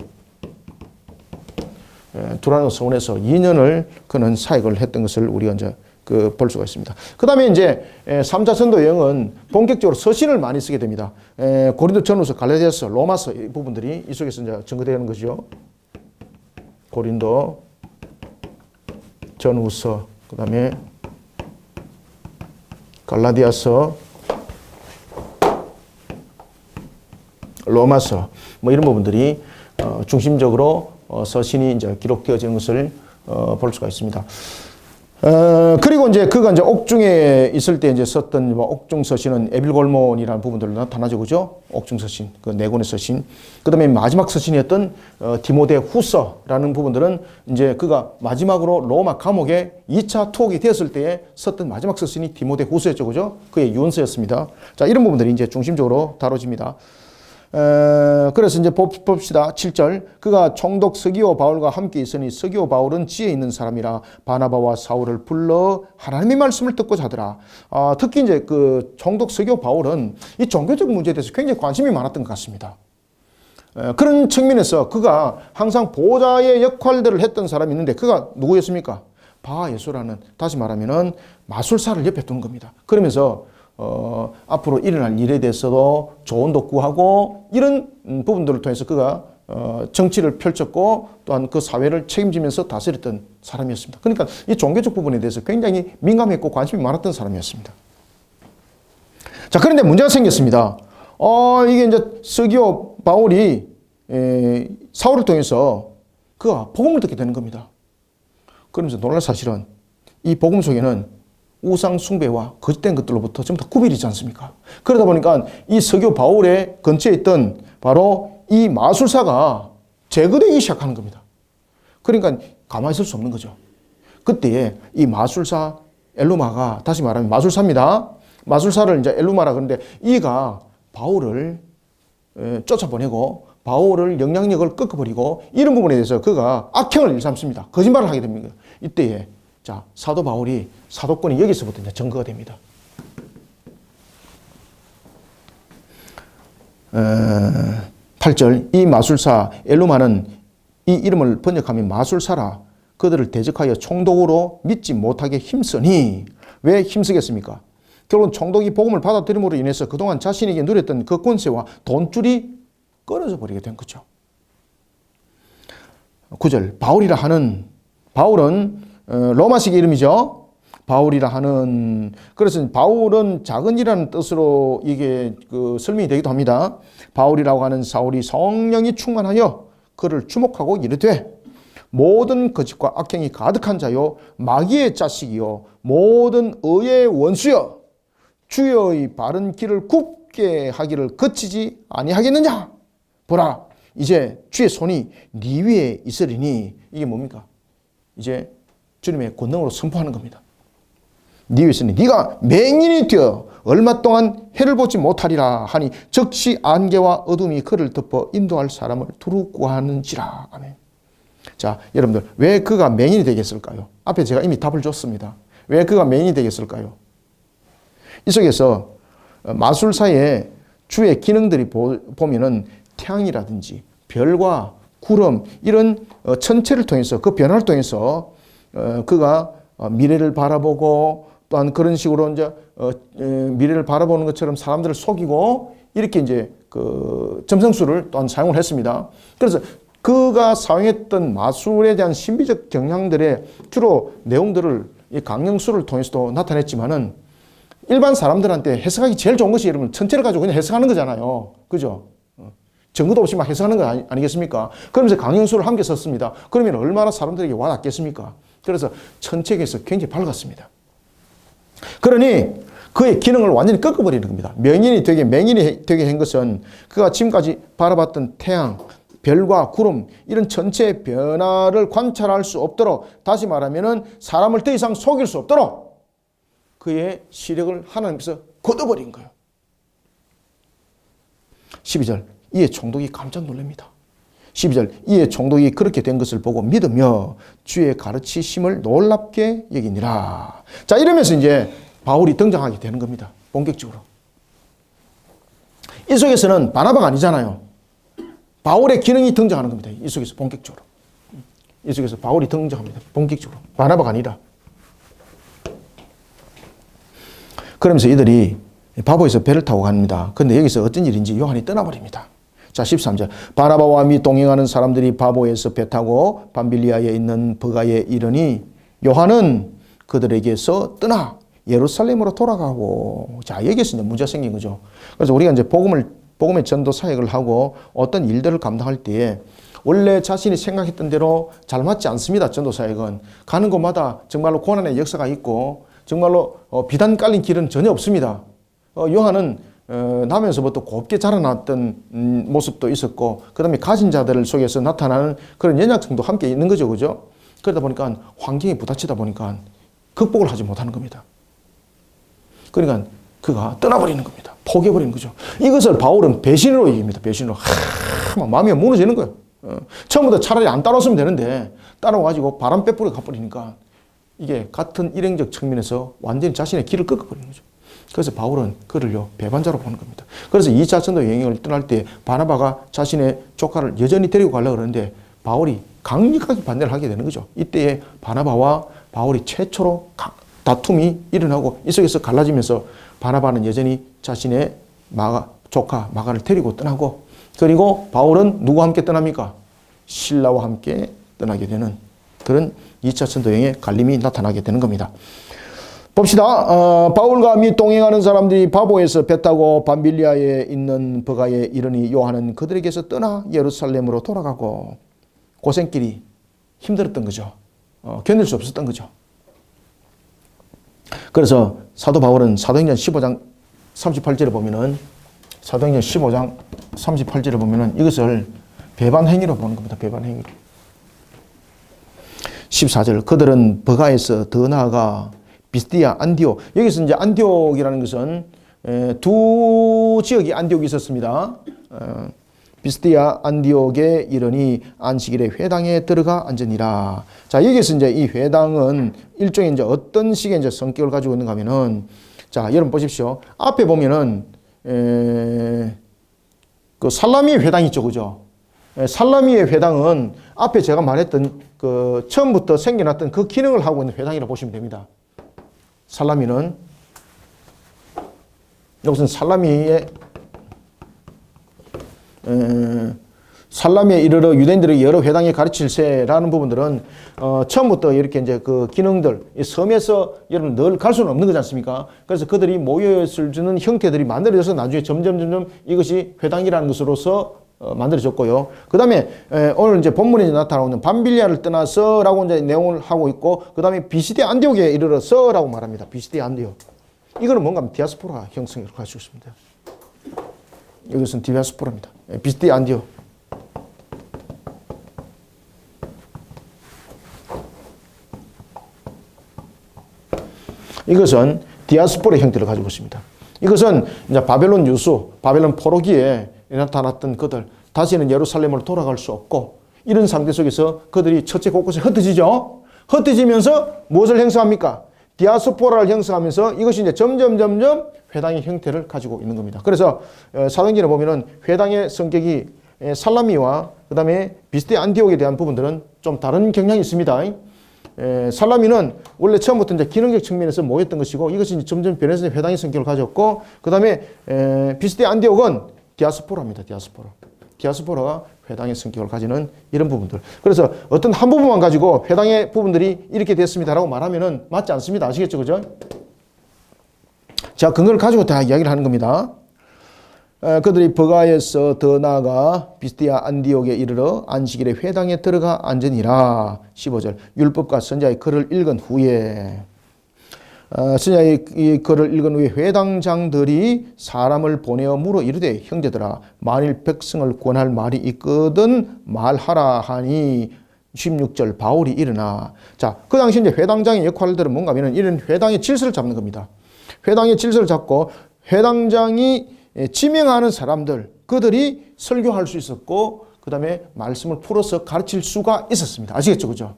두란노 서원에서 2년을 그는 사역을 했던 것을 우리가 이제 볼 수가 있습니다. 그 다음에 이제 3차 전도 여행은 본격적으로 서신을 많이 쓰게 됩니다. 고린도 전후서, 갈라디아서, 로마서 이 부분들이 이 속에서 이제 증거되는 거죠. 고린도 전후서, 그 다음에 갈라디아서, 로마서 뭐 이런 부분들이 중심적으로 서신이 이제 기록되어지는 것을 볼 수가 있습니다. 그리고 이제 그가 이제 옥중에 있을 때 이제 썼던 옥중 서신은 에빌골몬이라는 부분들로 나타나죠, 그죠? 옥중 서신, 그 네 권의 서신. 그 다음에 마지막 서신이었던 디모데 후서라는 부분들은 이제 그가 마지막으로 로마 감옥에 2차 투옥이 되었을 때에 썼던 마지막 서신이 디모데 후서였죠, 그죠? 그의 유언서였습니다. 자, 이런 부분들이 이제 중심적으로 다뤄집니다. 그래서 이제 봅시다. 7절. 그가 총독 서기오 바울과 함께 있으니 서기오 바울은 지혜 있는 사람이라 바나바와 사울을 불러 하나님의 말씀을 듣고자 하더라. 특히 이제 그 총독 서기오 바울은 이 종교적 문제에 대해서 굉장히 관심이 많았던 것 같습니다. 그런 측면에서 그가 항상 보호자의 역할들을 했던 사람이 있는데 그가 누구였습니까? 바예수라는, 다시 말하면은 마술사를 옆에 둔 겁니다. 그러면서 앞으로 일어날 일에 대해서도 조언도 구하고 이런 부분들을 통해서 그가 정치를 펼쳤고 또한 그 사회를 책임지면서 다스렸던 사람이었습니다. 그러니까 이 종교적 부분에 대해서 굉장히 민감했고 관심이 많았던 사람이었습니다. 자, 그런데 문제가 생겼습니다. 이게 이제 서기오 바울이 사울을 통해서 그가 복음을 듣게 되는 겁니다. 그러면서 놀랄 사실은 이 복음 속에는 우상 숭배와 거짓된 것들로부터 전부 다 구별이지 않습니까? 그러다 보니까 이 서기오 바울의 근처에 있던 바로 이 마술사가 제거되기 시작하는 겁니다. 그러니까 가만히 있을 수 없는 거죠. 그때 이 마술사 엘루마가, 다시 말하면 마술사입니다. 마술사를 이제 엘루마라 그러는데 이가 바울을 쫓아보내고 바울을 영향력을 꺾어버리고 이런 부분에 대해서 그가 악행을 일삼습니다. 거짓말을 하게 됩니다. 이때에 자, 사도 바울이 사도권이 여기서부터 이제 증거가 됩니다. 8절. 이 마술사 엘루마는 이 이름을 번역하면 마술사라 그들을 대적하여 총독으로 믿지 못하게 힘쓰니. 왜 힘쓰겠습니까? 결국은 총독이 복음을 받아들임으로 인해서 그동안 자신에게 누렸던 그 권세와 돈줄이 끊어져 버리게 된 거죠. 9절. 바울이라 하는, 바울은 로마식 이름이죠. 바울이라 하는, 그래서 바울은 작은이라는 뜻으로 이게 그 설명이 되기도 합니다. 바울이라고 하는 사울이 성령이 충만하여 그를 주목하고 이르되 모든 거짓과 악행이 가득한 자요 마귀의 자식이요 모든 의의 원수여 주의 바른 길을 굽게 하기를 거치지 아니하겠느냐. 보라, 이제 주의 손이 네 위에 있으리니. 이게 뭡니까? 이제 주님의 권능으로 선포하는 겁니다. 네 위에 있으니 네가 맹인이 되어 얼마 동안 해를 보지 못하리라 하니 즉시 안개와 어둠이 그를 덮어 인도할 사람을 두루 구하는지라. 아멘. 자, 여러분들 왜 그가 맹인이 되겠을까요? 앞에 제가 이미 답을 줬습니다. 왜 그가 맹인이 되겠을까요? 이 속에서 마술사의 주의 기능들이 보면은 태양이라든지 별과 구름 이런 천체를 통해서 그 변화를 통해서 그가 미래를 바라보고 또한 그런 식으로 이제 미래를 바라보는 것처럼 사람들을 속이고 이렇게 이제 그 점성술을 또한 사용을 했습니다. 그래서 그가 사용했던 마술에 대한 신비적 경향들의 주로 내용들을 이 강령술을 통해서도 나타냈지만은 일반 사람들한테 해석하기 제일 좋은 것이 여러분 천체를 가지고 그냥 해석하는 거잖아요. 그죠? 증거도 없이 막 해석하는 거 아니겠습니까? 그러면서 강령술을 함께 썼습니다. 그러면 얼마나 사람들에게 와닿겠습니까? 그래서 천체계에서 굉장히 밝았습니다. 그러니 그의 기능을 완전히 꺾어버리는 겁니다. 맹인이 되게 한 것은 그가 지금까지 바라봤던 태양, 별과 구름 이런 전체의 변화를 관찰할 수 없도록, 다시 말하면은 사람을 더 이상 속일 수 없도록 그의 시력을 하나님께서 걷어버린 거예요. 12절 이에 총독이 깜짝 놀랍니다. 12절 이에 총독이 그렇게 된 것을 보고 믿으며 주의 가르치심을 놀랍게 여기니라. 자, 이러면서 이제 바울이 등장하게 되는 겁니다. 본격적으로. 이 속에서는 바나바가 아니잖아요. 바울의 기능이 등장하는 겁니다. 이 속에서 본격적으로. 이 속에서 바울이 등장합니다. 본격적으로. 바나바가 아니라. 그러면서 이들이 바보에서 배를 타고 갑니다. 그런데 여기서 어떤 일인지 요한이 떠나버립니다. 자, 13절. 바나바와 및 동행하는 사람들이 바보에서 배 타고 밤빌리아에 있는 버가에 이르니 요한은 그들에게서 떠나 예루살렘으로 돌아가고. 자, 여기서 이제 문제가 생긴 거죠. 그래서 우리가 이제 복음의 전도 사역을 하고 어떤 일들을 감당할 때에 원래 자신이 생각했던 대로 잘 맞지 않습니다. 전도 사역은. 가는 곳마다 정말로 고난의 역사가 있고 정말로 비단 깔린 길은 전혀 없습니다. 요한은 나면서부터 곱게 자라났던 모습도 있었고 그 다음에 가진 자들 속에서 나타나는 그런 연약성도 함께 있는 거죠. 그죠? 그러다 보니까 환경이 부딪히다 보니까 극복을 하지 못하는 겁니다. 그러니까 그가 떠나버리는 겁니다. 포기해버리는 거죠. 이것을 바울은 배신으로 얘기합니다. 배신으로. 막 마음이 무너지는 거예요. 처음부터 차라리 안 따라왔으면 되는데 따라와가지고 바람 빼뿌려 가버리니까 이게 같은 일행적 측면에서 완전히 자신의 길을 꺾어버리는 거죠. 그래서 바울은 그를요 배반자로 보는 겁니다. 그래서 2차 전도 여행을 떠날 때 바나바가 자신의 조카를 여전히 데리고 가려고 그러는데 바울이 강력하게 반대를 하게 되는 거죠. 이때에 바나바와 바울이 최초로 다툼이 일어나고 이 속에서 갈라지면서 바나바는 여전히 자신의 조카 마가를 데리고 떠나고 그리고 바울은 누구와 함께 떠납니까? 실라와 함께 떠나게 되는 그런 2차 전도 여행의 갈림이 나타나게 되는 겁니다. 봅시다. 바울과 및 동행하는 사람들이 바보에서 배 타고 밤빌리아에 있는 버가에 이르니 요한은 그들에게서 떠나 예루살렘으로 돌아가고 고생길이 힘들었던 거죠. 견딜 수 없었던 거죠. 그래서 사도 바울은 사도행전 15장 38절에 보면은 사도행전 15장 38절에 보면은 이것을 배반 행위로 보는 겁니다. 배반 행위로. 14절 그들은 버가에서 더 나아가 비스디아, 안디옥. 여기서 이제 안디옥이라는 것은 두 지역이 안디옥이 있었습니다. 비스디아 안디옥에 이르니 안식일에 회당에 들어가 앉으니라. 자, 여기서 이제 이 회당은 일종의 이제 어떤 식의 이제 성격을 가지고 있는가 하면은 자, 여러분 보십시오. 앞에 보면은 그 살라미의 회당이 있죠. 그죠? 살라미의 회당은 앞에 제가 말했던 그 처음부터 생겨났던 그 기능을 하고 있는 회당이라고 보시면 됩니다. 살라미는 이것은 살라미에 이르러 유대인들에게 여러 회당에 가르칠세라는 부분들은 처음부터 이렇게 이제 그 기능들 이 섬에서 여러분 늘 갈 수는 없는 거지 않습니까? 그래서 그들이 모여있을 주는 형태들이 만들어져서 나중에 점점 이것이 회당이라는 것으로서 만들어졌고요. 그 다음에 오늘 이제 본문에 나타나오는 밤빌리아를 떠나서라고 이제 내용을 하고 있고, 그 다음에 비시디아 안디옥에 이르러서라고 말합니다. 비시디아 안디옥. 이거는 뭔가 디아스포라 형성을 가지고 있습니다. 이것은 디아스포라입니다. 비시디아 안디옥. 이것은 디아스포라 형태를 가지고 있습니다. 이것은 이제 바벨론 유수, 바벨론 포로기에 나타났던 그들, 다시는 예루살렘으로 돌아갈 수 없고, 이런 상태 속에서 그들이 첫째 곳곳에 흩어지죠. 흩어지면서 무엇을 형성합니까? 디아스포라를 형성하면서 이것이 이제 점점 회당의 형태를 가지고 있는 겁니다. 그래서 사도행전에 보면은 회당의 성격이 살라미와 그 다음에 비스데 안디옥에 대한 부분들은 좀 다른 경향이 있습니다. 살라미는 원래 처음부터 이제 기능적 측면에서 모였던 것이고 이것이 이제 점점 변해서 회당의 성격을 가졌고 그 다음에 비스데 안디옥은 디아스포라입니다. 디아스포라가 회당의 성격을 가지는 이런 부분들. 그래서 어떤 한 부분만 가지고 회당의 부분들이 이렇게 됐습니다라고 말하면은 맞지 않습니다. 아시겠죠? 그죠? 자, 근거를 가지고 다 이야기를 하는 겁니다. 그들이 버가에서 더 나아가 비스디아 안디옥에 이르러 안식일에 회당에 들어가 앉으니라. 15절. 율법과 선지자의 글을 읽은 후에 선지자의 이 글을 읽은 후에 회당장들이 사람을 보내어 물어 이르되 형제들아 만일 백성을 권할 말이 있거든 말하라 하니 16절 바울이 일어나. 자, 그 당시 이제 회당장의 역할들은 뭔가 하면은 이런 회당의 질서를 잡는 겁니다. 회당의 질서를 잡고 회당장이 지명하는 사람들, 그들이 설교할 수 있었고, 그 다음에 말씀을 풀어서 가르칠 수가 있었습니다. 아시겠죠? 그죠?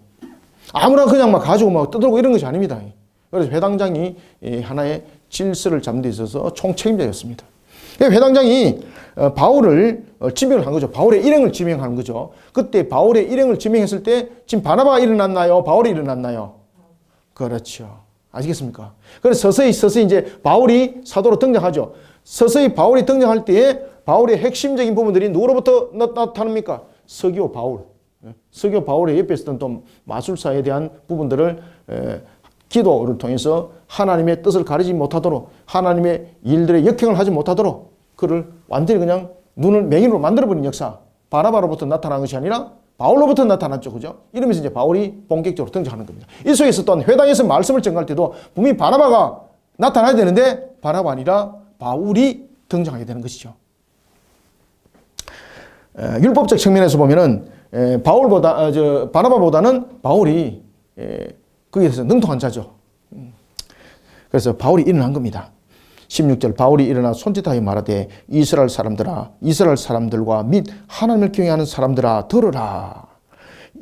아무나 그냥 막 가지고 막 떠들고 이런 것이 아닙니다. 그래서 회당장이 하나의 질서를 잡는 데 있어서 총책임자였습니다. 회당장이 바울을 지명을 한 거죠. 바울의 일행을 지명하는 거죠. 그때 바울의 일행을 지명했을 때 지금 바나바가 일어났나요? 바울이 일어났나요? 그렇죠. 아시겠습니까? 그래서 서서히 이제 바울이 사도로 등장하죠. 서서히 바울이 등장할 때에 바울의 핵심적인 부분들이 누구로부터 나타납니까? 서기오 바울. 서기오 바울의 옆에 있었던 또 마술사에 대한 부분들을 기도를 통해서 하나님의 뜻을 가리지 못하도록 하나님의 일들의 역행을 하지 못하도록 그를 완전히 그냥 눈을 맹인으로 만들어버린 역사. 바나바로부터 나타난 것이 아니라 바울로부터 나타났죠. 그죠? 이러면서 이제 바울이 본격적으로 등장하는 겁니다. 이 속에서 또한 회당에서 말씀을 전할 때도 분명히 바나바가 나타나야 되는데 바나바 아니라 바울이 등장하게 되는 것이죠. 율법적 측면에서 보면은 바나바보다는 바울이 거기에 대해서 능통한 자죠. 그래서 바울이 일어난 겁니다. 16절 바울이 일어나 손짓하여 말하되 이스라엘 사람들과 및 하나님을 경외하는 사람들아 들으라.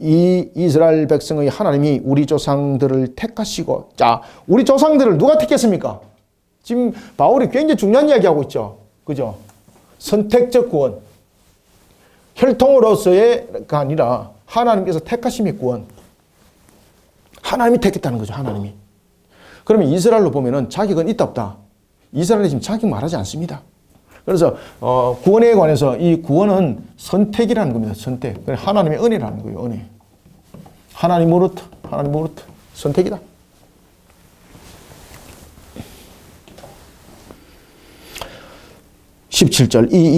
이 이스라엘 백성의 하나님이 우리 조상들을 택하시고, 자, 우리 조상들을 누가 택했습니까? 지금 바울이 굉장히 중요한 이야기하고 있죠. 그죠? 선택적 구원. 혈통으로서의가 아니라 하나님께서 택하심의 구원. 하나님이 택했다는 거죠. 하나님이. 그러면 이스라엘로 보면은 자격은 있다 없다. 이스라엘이 지금 자격 말하지 않습니다. 그래서 구원에 관해서 이 구원은 선택이라는 겁니다. 선택. 하나님의 은혜라는 거예요. 은혜. 하나님으로부터 선택이다. (17절) 이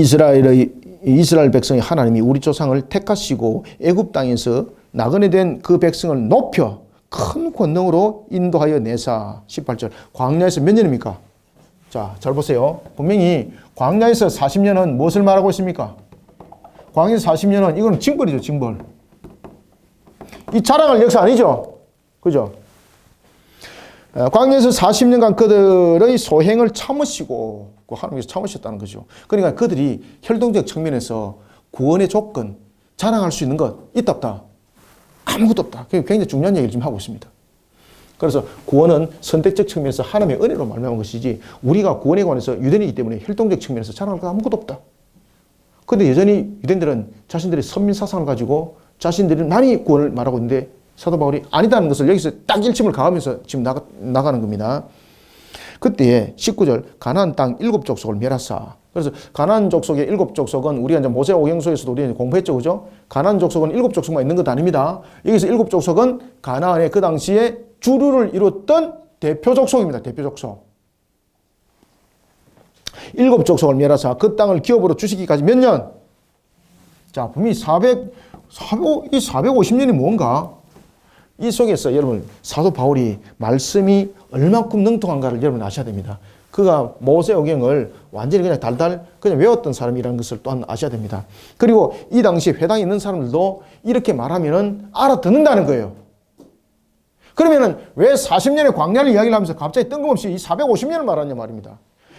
이스라엘 백성의 하나님이 우리 조상을 택하시고 애굽 땅에서 나그네 된 그 백성을 높여 큰 권능으로 인도하여 내사. 18절 광야에서 몇 년입니까? 자, 잘 보세요. 분명히 광야에서 40년은 무엇을 말하고 있습니까? 광야에서 40년은 이거는 징벌이죠. 징벌. 이 자랑할 역사 아니죠? 그죠? 광야에서 40년간 그들의 소행을 참으시고 하나님께서 참으셨다는 거죠. 그러니까 그들이 혈통적 측면에서 구원의 조건, 자랑할 수 있는 것 있다 없다? 아무것도 없다. 굉장히 중요한 얘기를 지금 하고 있습니다. 그래서 구원은 선택적 측면에서 하나님의 은혜로 말미암은 것이지 우리가 구원에 관해서 유대인이기 때문에 혈통적 측면에서 자랑할 거 아무것도 없다. 그런데 여전히 유대인들은 자신들의 선민 사상을 가지고 자신들이 많이 구원을 말하고 있는데 사도 바울이 아니다는 것을 여기서 딱 일침을 가하면서 지금 나가는 겁니다. 그때 19절 가나안 땅 7족속을 멸하사. 그래서 가나안 족속의 7족속은 우리가 이제 모세 오경서에서도 우리가 공부했죠. 그죠? 가나안 족속은 7족속만 있는 것 아닙니다. 여기서 7족속은 가나안의 그 당시에 주류를 이뤘던 대표 족속입니다. 대표 족속. 7족속을 멸하사 그 땅을 기업으로 주시기까지 몇 년? 자, 분명히 450년이 뭔가? 이 속에서 여러분 사도 바울이 말씀이 얼만큼 능통한가를 여러분 아셔야 됩니다. 그가 모세오경을 완전히 그냥 달달 그냥 외웠던 사람이라는 것을 또한 아셔야 됩니다. 그리고 이 당시 회당에 있는 사람들도 이렇게 말하면은 알아듣는다는 거예요. 그러면은 왜 40년의 광야를 이야기를 하면서 갑자기 뜬금없이 이 450년을 말하냐 말입니다.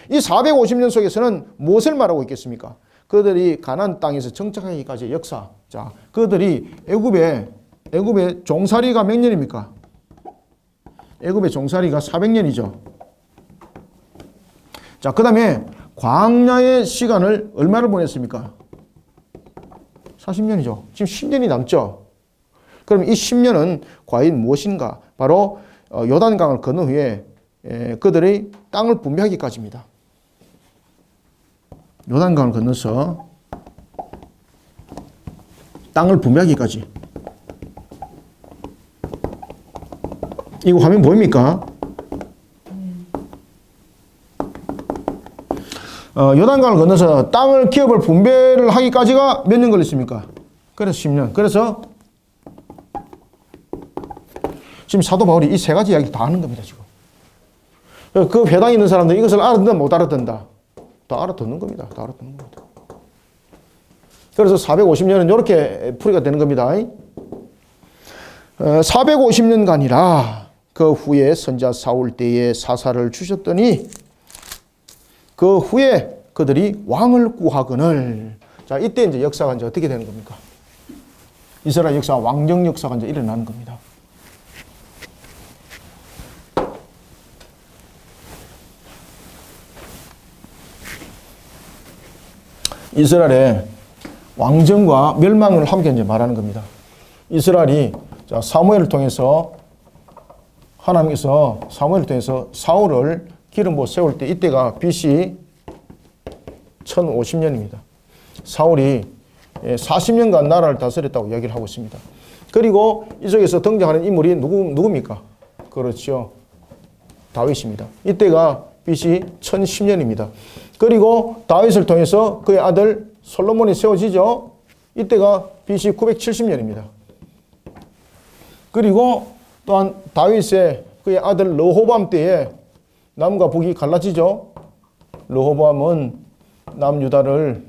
이 450년 속에서는 무엇을 말하고 있겠습니까? 그들이 가나안 땅에서 정착하기까지의 역사. 자, 그들이 애굽의 종살이가 몇 년입니까? 애굽의 종살이가 400년이죠. 자, 그 다음에 광야의 시간을 얼마를 보냈습니까? 40년이죠. 지금 10년이 남죠. 그럼 이 10년은 과연 무엇인가? 바로 요단강을 건넌 후에 그들의 땅을 분배하기까지입니다. 요단강을 건너서 땅을 분배하기까지. 이거 화면 보입니까? 요단강을 건너서 땅을 기업을 분배를 하기까지가 몇 년 걸렸습니까? 그래서 10년. 그래서 지금 사도 바울이 이 세 가지 이야기 다 하는 겁니다, 지금. 그 회당에 있는 사람들 이것을 알아듣는다, 못 알아듣는다? 다 알아듣는 겁니다. 다 알아듣는 겁니다. 그래서 450년은 이렇게 풀이가 되는 겁니다. 450년간이라 그 후에 선자 사울 때에 사사를 주셨더니 그 후에 그들이 왕을 구하거늘. 자, 이때 이제 역사가 이제 어떻게 되는 겁니까? 이스라엘 역사, 왕정 역사가 이제 일어나는 겁니다. 이스라엘의 왕정과 멸망을 함께 이제 말하는 겁니다. 이스라엘이 사무엘을 통해서 하나님께서 사무엘을 통해서 사울을 기름 부어 세울 때 이때가 BC 1050년입니다. 사울이 40년간 나라를 다스렸다고 이야기를 하고 있습니다. 그리고 이쪽에서 등장하는 인물이 누굽니까? 그렇죠. 다윗입니다. 이때가 BC 1010년입니다. 그리고 다윗을 통해서 그의 아들 솔로몬이 세워지죠. 이때가 BC 970년입니다. 그리고 또한 다윗의 그의 아들 르호보암 때에 남과 북이 갈라지죠. 르호보암은 남유다를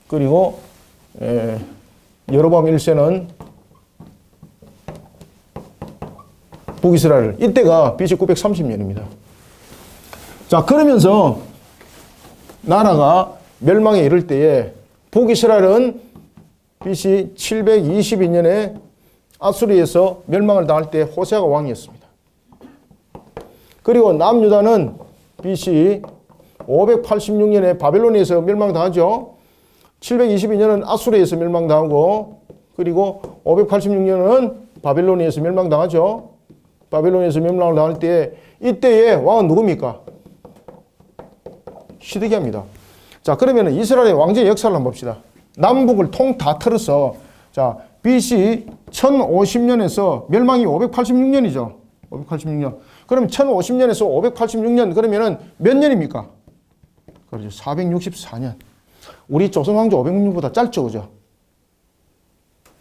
그리고 여로보암 1세는 북이스라엘. 이때가 BC 930년입니다. 자, 그러면서 나라가 멸망에 이를 때에 북이스라엘은 BC 722년에 아수리에서 멸망을 당할 때 호세아가 왕이었습니다. 그리고 남유다는 BC 586년에 바벨론에서 멸망당하죠. 722년은 아수리에서 멸망당하고 그리고 586년은 바벨론에서 멸망당하죠. 바벨론에서 멸망을 당할 때 이때의 왕은 누굽니까? 시드기야입니다. 자, 그러면 이스라엘의 왕제의 역사를 한번 봅시다. 남북을 통 다 틀어서 자, BC 1050년에서 멸망이 586년이죠. 586년. 그럼 1050년에서 586년 그러면은 몇 년입니까? 그렇죠. 464년. 우리 조선 왕조 500년보다 짧죠, 그죠?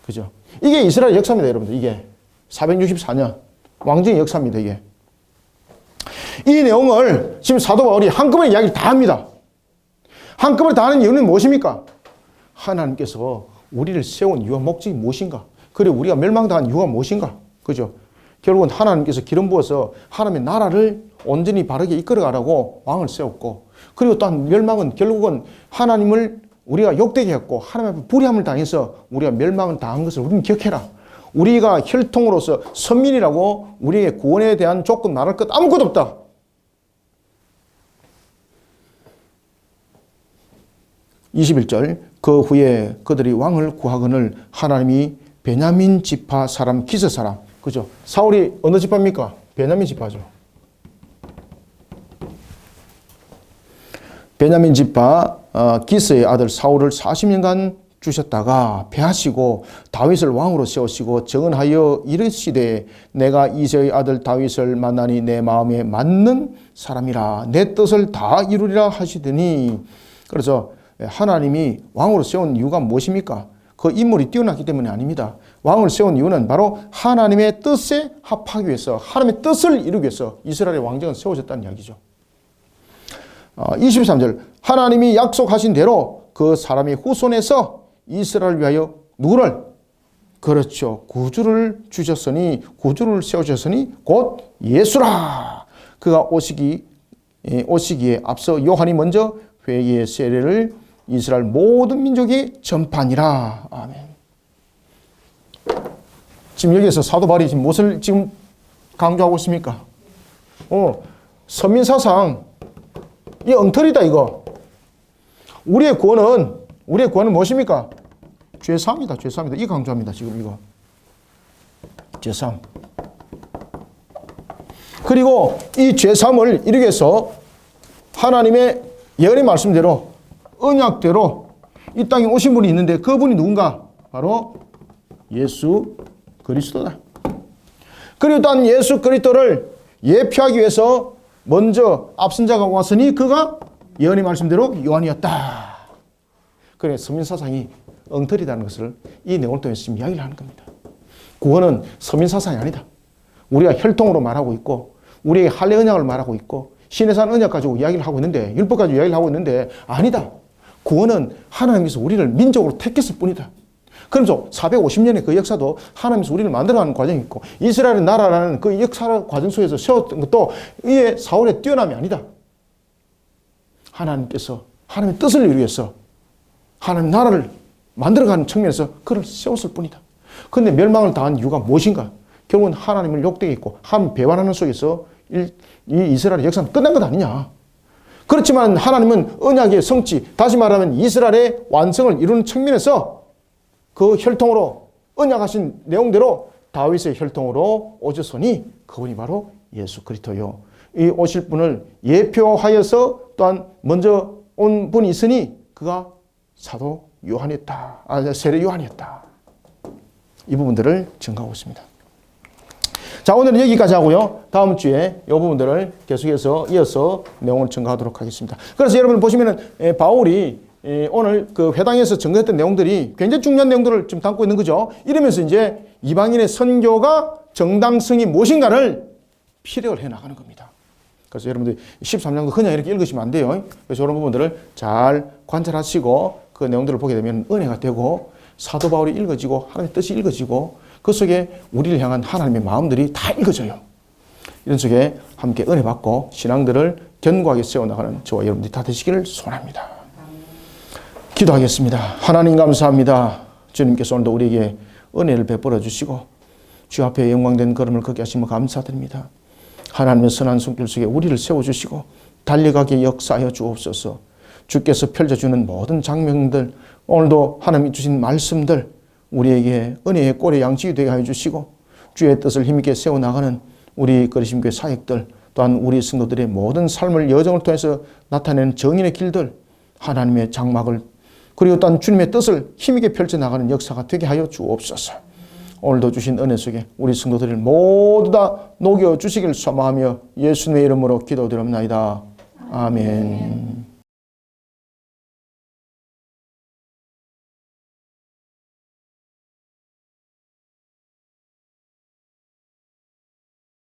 그죠? 이게 이스라엘 역사입니다, 여러분들. 이게 464년 왕정의 역사입니다, 이게. 이 내용을 지금 사도 바울이 한꺼번에 이야기를 다 합니다. 한꺼번에 다 하는 이유는 무엇입니까? 하나님께서 우리를 세운 이유와 목적이 무엇인가? 그리고 우리가 멸망당한 이유가 무엇인가? 그죠? 결국은 하나님께서 기름 부어서 하나님의 나라를 온전히 바르게 이끌어가라고 왕을 세웠고, 그리고 또한 멸망은 결국은 하나님을 우리가 욕되게 했고, 하나님 앞에 불의함을 당해서 우리가 멸망을 당한 것을 우리는 기억해라. 우리가 혈통으로서 선민이라고 우리의 구원에 대한 조건 말할 것 아무것도 없다. (21절) 그 후에 그들이 왕을 구하거늘 하나님이 베냐민 지파 사람 기스 사람, 그죠? 사울이 어느 지파입니까? 베냐민 지파죠. 베냐민 지파 기스의 아들 사울을 40년간 주셨다가 패하시고 다윗을 왕으로 세우시고 정언하여 이르시되 내가 이새의 아들 다윗을 만나니 내 마음에 맞는 사람이라 내 뜻을 다 이루리라 하시더니, 그래서 하나님이 왕으로 세운 이유가 무엇입니까? 그 인물이 뛰어났기 때문이 아닙니다. 왕을 세운 이유는 바로 하나님의 뜻에 합하기 위해서, 하나님의 뜻을 이루기 위해서 이스라엘의 왕정은 세워졌다는 이야기죠. 23절 하나님이 약속하신 대로 그 사람의 후손에서 이스라엘을 위하여 누구를? 그렇죠. 구주를 주셨으니, 구주를 세우셨으니 곧 예수라. 그가 오시기에 앞서 요한이 먼저 회개의 세례를 이스라엘 모든 민족이 전파하니라. 아멘. 지금 여기에서 사도 바울이 지금 무엇을 지금 강조하고 있습니까? 서민사상, 이 엉터리다, 이거. 우리의 구원은 무엇입니까? 죄사함이다, 죄사함이다. 이 강조합니다, 지금 이거. 죄사함. 그리고 이 죄사함을 이루기 위해서 하나님의 예언의 말씀대로, 언약대로 이 땅에 오신 분이 있는데 그분이 누군가? 바로 예수 그리스도다. 그리고 또한 예수 그리스도를 예표하기 위해서 먼저 앞선 자가 왔으니 그가 예언의 말씀대로 요한이었다. 그래, 서민사상이 엉터리다는 것을 이 내용을 통해서 지금 이야기를 하는 겁니다. 구원은 서민사상이 아니다. 우리가 혈통으로 말하고 있고 우리의 할례 언약을 말하고 있고 신의 산 언약 가지고 이야기를 하고 있는데 율법 가지고 이야기를 하고 있는데 아니다. 구원은 하나님께서 우리를 민족으로 택했을 뿐이다. 그러면서 450년의 그 역사도 하나님께서 우리를 만들어가는 과정이 있고 이스라엘의 나라라는 그 역사 과정 속에서 세웠던 것도 이에 사울의 뛰어남이 아니다. 하나님께서 하나님의 뜻을 이루기 위해서 하나님 나라를 만들어가는 측면에서 그를 세웠을 뿐이다. 그런데 멸망을 당한 이유가 무엇인가? 결국은 하나님을 욕되게 했고 하나님 배반하는 속에서 이 이스라엘의 역사는 끝난 것 아니냐. 그렇지만 하나님은 언약의 성취, 다시 말하면 이스라엘의 완성을 이루는 측면에서 그 혈통으로 언약하신 내용대로 다윗의 혈통으로 오셨으니 그분이 바로 예수 그리스도요. 이 오실 분을 예표하여서 또한 먼저 온 분이 있으니 그가 사도 요한이었다. 세례 요한이었다. 이 부분들을 증거하고 있습니다. 자, 오늘은 여기까지 하고요. 다음 주에 이 부분들을 계속해서 이어서 내용을 증거하도록 하겠습니다. 그래서 여러분 보시면은 바울이 오늘 그 회당에서 증거했던 내용들이 굉장히 중요한 내용들을 지금 담고 있는 거죠. 이러면서 이제 이방인의 선교가 정당성이 무엇인가를 피력을 해 나가는 겁니다. 그래서 여러분들 13장도 그냥 이렇게 읽으시면 안 돼요. 그래서 이런 부분들을 잘 관찰하시고 그 내용들을 보게 되면 은혜가 되고 사도 바울이 읽어지고 하나님의 뜻이 읽어지고 그 속에 우리를 향한 하나님의 마음들이 다 읽어져요. 이런 속에 함께 은혜 받고 신앙들을 견고하게 세워나가는 저와 여러분들이 다 되시기를 소원합니다. 기도하겠습니다. 하나님 감사합니다. 주님께서 오늘도 우리에게 은혜를 베풀어 주시고 주 앞에 영광된 걸음을 걷게 하심을 감사드립니다. 하나님의 선한 손길 속에 우리를 세워주시고 달려가게 역사하여 주옵소서. 주께서 펼쳐주는 모든 장면들, 오늘도 하나님이 주신 말씀들 우리에게 은혜의 꼴의 양식이 되게 하여 주시고 주의 뜻을 힘있게 세워나가는 우리 그리심교회 사역들 또한 우리 성도들의 모든 삶을 여정을 통해서 나타내는 정인의 길들 하나님의 장막을 그리고 또한 주님의 뜻을 힘있게 펼쳐나가는 역사가 되게 하여 주옵소서. 오늘도 주신 은혜 속에 우리 성도들을 모두 다 녹여주시길 소망하며 예수님의 이름으로 기도드립니다. 아멘.